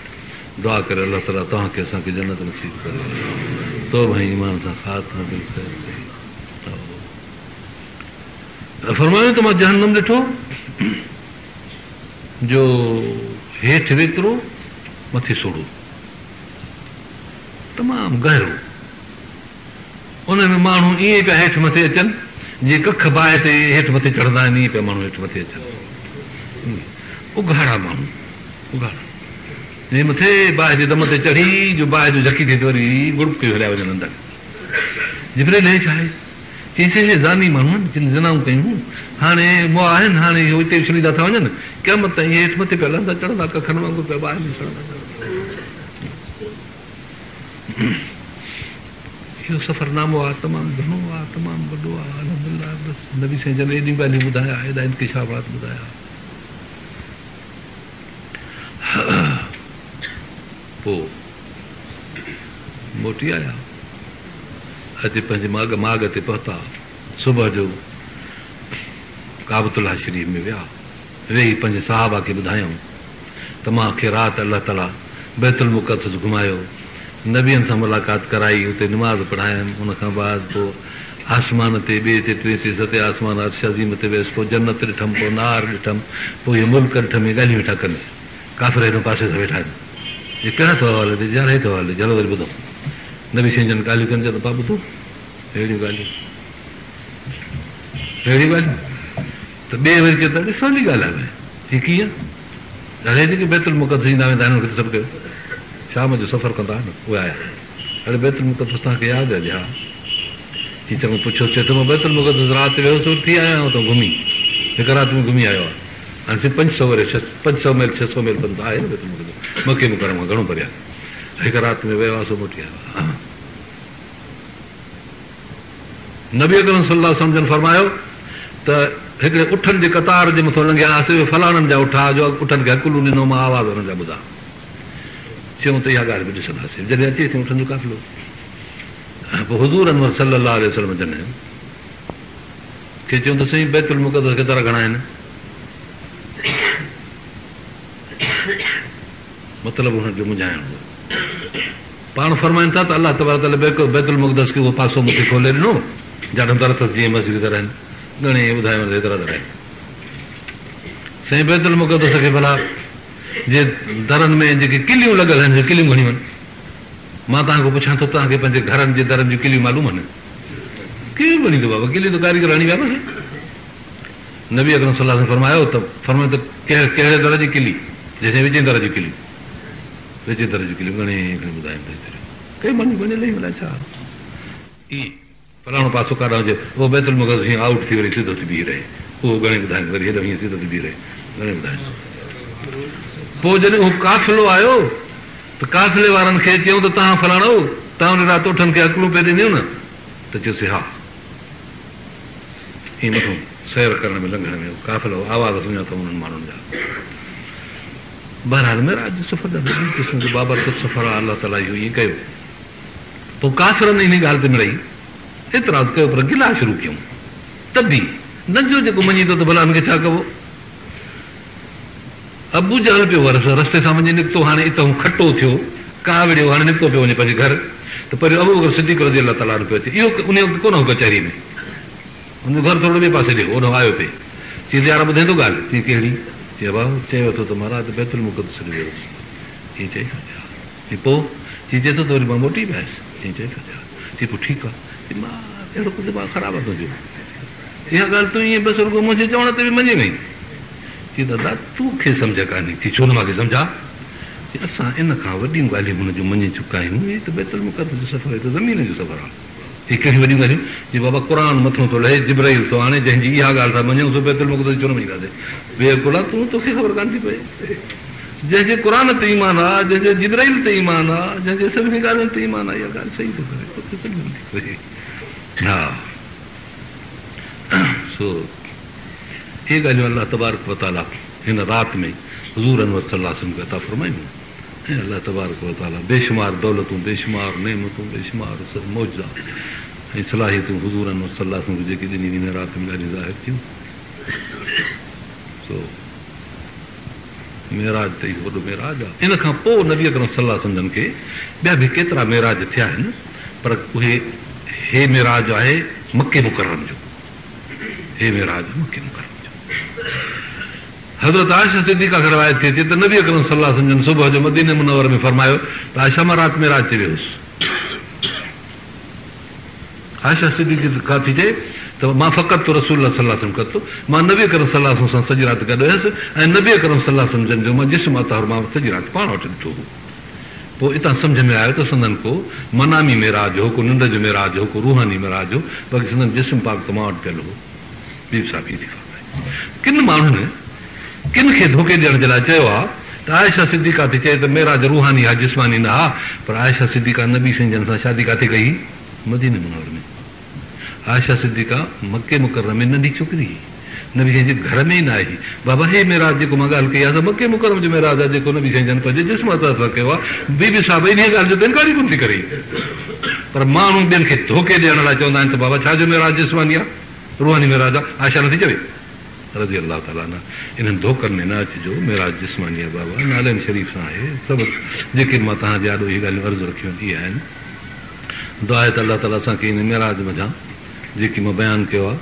दुआ करे अलाह ताला तव्हांखे असांखे जन्नत नसीब करे तो भाई ईमान सां ख़ात्मो फरमायो त मां जहन्नम ॾिठो जो हेठि वेतिरो मथे सोढ़ो तमामु गहरो, उन में माण्हू ईअं पिया हेठि मथे अचनि जीअं कख बाहि ते हेठि मथे चढ़ंदा आहिनि, ईअं पिया माण्हू हेठि मथे अचनि, उघाड़ा माण्हू उघाड़ा जीअं मथे बाहि जे दम ते चढ़ी जो बाहि जो झकी थिए त वरी गुड़क हलिया वञनि अंदरि। जिब्राइल हे छा आहे? चईंसि हे ज़ानी माण्हू आहिनि जिन ज़िनाऊं कयूं, हाणे मुआ आहिनि, हाणे हिते उछलींदा था वञनि, क़यामत ताईं हेठि मथे पिया लहंदा चढ़ंदा कखनि वांगुरु पिया ॿाहिरि निकिरंदा। इहो सफ़रनामो आहे, तमामु घणो आहे, तमामु वॾो आहे। अल्हम्दुलिल्लाह बसि नबी साईं जन एॾियूं ॻाल्हियूं ॿुधाया, एॾा इंकिशाफ़ात ॿुधाया। पोइ मोटी आया, अॼु पंहिंजे माग ते पहुता। सुबुह जो काबतुल्लाह शरीफ़ में विया, वेही पंहिंजे साहबा खे ॿुधायूं त मूंखे राति अलाह ताला बैतुल मुक़द्दस घुमायो, नबियनि सां मुलाक़ात कराई, उते निमाज़ पढ़ायनि। उनखां बाद पोइ आसमान ते ॿिए ते टे ते सते आसमान अर्श अज़ीम ते वियसि, पोइ जन्नत ॾिठमि, पोइ नार ॾिठमि, पोइ इहे मुल्क ॾिठमि, ॻाल्हियूं वेठा कनि। काफ़िर हिन पासे सां वेठा आहिनि, इहे कहिड़ा थो हवाले ॾे, ॼाणे थो हवाले, चलो वरी ॿुधो नबी साईं जन ॻाल्हियूं कनि, चवंदो पा ॿुधो अहिड़ियूं ॻाल्हियूं त ॿिए वरी चए त ॾिसो सवली ॻाल्हि आहे भई, जी कीअं अड़े जेके बैतुल मुक़द्दस ईंदा वेंदा आहिनि उनखे सभु कयो, शाम जो सफ़र कंदा आहिनि उहे आया, अड़े बैतुल मुक़द्दस तव्हांखे यादि आहे? हा। जी चङो पुछो, चए त मां बैतुल मुक़द्दस राति वियोसि, थी आया आहियां हुतां घुमी, हिकु राति में घुमी आयो आहे। हाणे 500 मील 600 मील पंधु आहे न बैतुल मुक़द्दस, मके मुकरम खां घणो परे आहे। हिकु राति में वियो आहे, मोटी आयो आहे। नबी अकरम सल्लल्लाहु अलैहि वसल्लम फरमायो त हिकिड़े उठनि जे कतार जे मथां लंघिया हुआसीं, फलाणनि जा उठा जो उठनि खे हकुलू ॾिनो, मां आवाज़ हुननि जा ॿुधा। चयूं त इहा ॻाल्हि बि ॾिसंदासीं जॾहिं अचे थी उठनि जो काफ़िलो। पोइ हुज़ूर अनवर सल्लल्लाहु अलैहि वसल्लम जन खे चयूं त साईं बैतुल मुक़द्दस केतिरा घणा आहिनि? मतिलबु हुनजो मुंझाइणो हो। पाण फरमाइनि था त अलाह तबारक ताला बैतुल मुक़द्दस खे उहो पासो मूंखे खोले ॾिनो, जाॾो दर अथसि जीअं मस्जिद दर आहिनि, घणे ॿुधायो हेतिरा दर आहिनि। साईं बैतुल मुक़द्दस खे भला जे दरनि में जेके किलियूं लॻल आहिनि, किलियूं घणियूं आहिनि? मां तव्हांखां पुछां थो, तव्हांखे पंहिंजे घरनि जे दरनि जूं किलियूं मालूम आहिनि? केरु बणींदो बाबा, किलियूं त कारीगर हणी विया बसि। नबी अकरम सल्लल्लाहु अलैहि वसल्लम फरमायो त कहिड़े दर जी किली? जंहिंजे विचें दर जी किलियूं, विचें दर जी किलियूं घणे ॿुधाइनि कई मञी वञे लही वञे छा ईअं फलाणो पासो काॾा हुजे, उहो बैतुल मुक़द्दस हीअं आउट थी वरी सिधो थी बीह रहे, उहो घणे ॿुधाइनि, वरी हेॾो हीअं सिधो थी बीह रहे, घणे ॿुधाइनि। पोइ जॾहिं उहो काफ़िलो आयो त काफ़िले वारनि खे चयूं त तव्हां फलाणो, तव्हां उन राति उठनि खे हकुलूं पे ॾिनियूं न? त चयोसि हा। हीअं मथां सैर करण में लंघण में काफ़िलो आवाज़ सुञा अथव उन्हनि माण्हुनि जा। बहरहाल मेराज जो सफ़र ॾाढो क़िस्म जो बाबरकत सफ़र आहे, अलाह ताला इहो ईअं कयो। पोइ काफ़िरनि इन ॻाल्हि ते मिड़ई एतिराज़ कयो, पर गिला शुरू कयूं, त बि नंढो जेको मञी थो त भला हुनखे छा कबो। अबू जहल पियो वरसि, रस्ते सां वञी निकितो, हाणे हितां खटो थियो, कां विड़ियो, हाणे निकितो पियो वञे पंहिंजे घर, त पहिरियों अबू बकर सिद्दीक़ रज़ी अलाह ताला पियो अचे। इहो उन वक़्तु कोन हो कचहरी में, हुनजो घर थोरो ॿिए पासे ॾियो, ओॾो आयो पिए। चई यार ॿुधाईंदो ॻाल्हि? चई कहिड़ी? चई भाउ चयो थो त मां राति बैतुल मुक़द्दस ॾे वियुसि। चई चई थो ॾियां। चई पोइ? चई चए थो त वरी मां मोटी बि आयुसि। चई चई थो ॾियां। चई पोइ ठीकु आहे। चई मां अहिड़ो कुझु मां ख़राबु आहे तुंहिंजो, इहा ॻाल्हि तूं ईअं बसि रुॻो मुंहिंजे चवण ते बि मञे वई। चई दादा तूंखे सम्झ कान्हे। चई छो न मूंखे सम्झा? चई असां इन खां वॾियूं ॻाल्हियूं हुनजूं मञी चुका आहियूं, इहे त बैतुल मुक़द्दस जो सफ़र आहे, त ज़मीन जो सफ़र आहे। चई कहिड़ियूं वॾियूं ॻाल्हियूं? जी बाबा क़ुर मथां थो लहे, जिब्राइल थो हाणे, जंहिंजी इहा ॻाल्हि था मञूं सो बैतुल मुक़द्दस छो न मञींदासीं? बेकुला तूं, तोखे ख़बर कान थी पए, जंहिंजे क़ुर ते ईमान आहे, जंहिंजे जिब्राइल ते ईमान आहे, जंहिंजे सभिनी ॻाल्हियुनि ते ईमान आहे, इहा ॻाल्हि सही थो करे, तोखे सम्झ थी पए। हा सो इहे ॻाल्हियूं अलाह तबारक व ताला हिन राति में हुज़ूर अनवर सल्लल्लाहु अलैहि वसल्लम खे अता फरमायूं। ऐं अलाह तबारक व ताला बेशुमार दौलतूं, बेशुमार नेमतूं, बेशुमार मौजा ऐं सलाहियतूं हुज़ूर अनवर सल्लल्लाहु अलैहि वसल्लम जेके ॾिनी हिन राति में ॾाढियूं ज़ाहिर थियूं। सो मेराज त इहो वॾो मेराज आहे। इन खां पोइ नबी अकरम सल्लल्लाहु अलैहि वसल्लम खे ॿिया बि केतिरा मेराज थिया आहिनि, पर उहे हे मेराज आहे मके मुकरम जो, हे मेराज मके मुकरम जो। हज़रत आयशा सिद्दीक़ा खे रिवायत थिए थी त नबी अकरम सल्लल्लाहु अलैहि वसल्लम सुबुह जो मदीने मुनव्वर में फरमायो त आयशा मां राति मेराज ते वियुसि। आयशा सिद्दीक़ा थी चए त मां फ़क़त तो रसूल सल्लल्लाहु अलैहि वसल्लम कतो, मां नबी अकरम सल्लल्लाहु अलैहि वसल्लम सां सॼी राति गॾु हुयसि ऐं नबी अकरम सल्लल्लाहु अलैहि वसल्लम जो मां जिस्म अतार मां सॼी राति पाण वटि ॾिठो हो। पोइ इतां सम्झ में आयो त संदन को मनामी मेराज हो, को निंड जो मेराज हो, को रूहानी मेराज हो, बाक़ी संदन जिस्म पाक त मां वटि पियल हो। ॿी साहब थी किन माण्हुनि किन खे धोखे ॾियण जे लाइ चयो आहे त आयशा सिद्दीक़ा थी चए त मेराज रूहानी आहे जिस्मानी न आहे, पर आयशा सिद्दीक़ा नबी सिंह सां शादी किथे कई? मदीने मुनव्वर में। आयशा सिद्दीक़ा मके मुकरम में नंढी छोकिरी हुई, नबी साईं जे घर में ई न आई। बाबा हे मेराज जेको मां ॻाल्हि कई आहे मके मुकरम जो मेराज आहे, जेको नबी साईं जन पंहिंजे जिस्म सां कयो आहे। बीबी साहब इन ॻाल्हि जो त इनकार ई कोन थी करे, पर माण्हू ॿियनि खे धोखे ॾियण लाइ चवंदा आहिनि त बाबा छाजो मेराज जिस्मानी आहे, रूहानी मेराज आहे। आयशा नथी चवे रज़ी अलाह ताला न, इन्हनि धोखनि में न अचिजो। मेराज जिस्मानी आहे बाबा, नालनि शरीफ़ सां आहे। सभु जेके मां तव्हांजे आॾो इहे ॻाल्हियूं अर्ज़ु रखियूं आहिनि इहे आहिनि। दुआ आहे त अलाह ताला असांखे इन मेराज मथां जेकी मां बयानु कयो आहे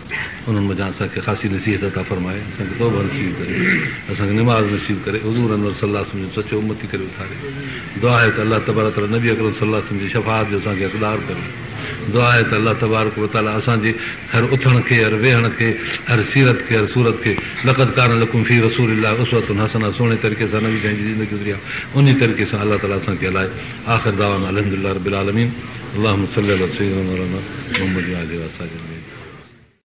उन्हनि मथां असांखे ख़ासी नसीहत अता फ़रमाए, असांखे तौबा नसीब करे, असांखे निमाज़ नसीब करे, हुज़ूर अनवर सल्लल्लाहु अलैहि वसल्लम जो सचो उम्मती करे उथारे। दुआ आहे त अलाह तबारक व तआला नबी अकरम सल्लल्लाहु अलैहि वसल्लम जी शफ़ाअत जो असांखे हक़दार करे। दुआ आहे त अलाह तबारक व तआला असांजे हर उथण खे, हर वेहण खे, हर सीरत खे, हर सूरत खे लक़द कान लकुम फी रसूलिल्लाह उसवतुन हसना सुहिणे तरीक़े सां नबी साईं जी ज़िंदगी गुज़री आहे, उन तरीक़े सां अलाह ताला असांखे हलाए। आख़िर दावाना अल्हम्दुलिल्लाह रब्बिल आलमीन। अल्लाहुम्मा सल्लि अला सय्यिदिना मौलाना मुहम्मद व आलिहि व असहाबिहि।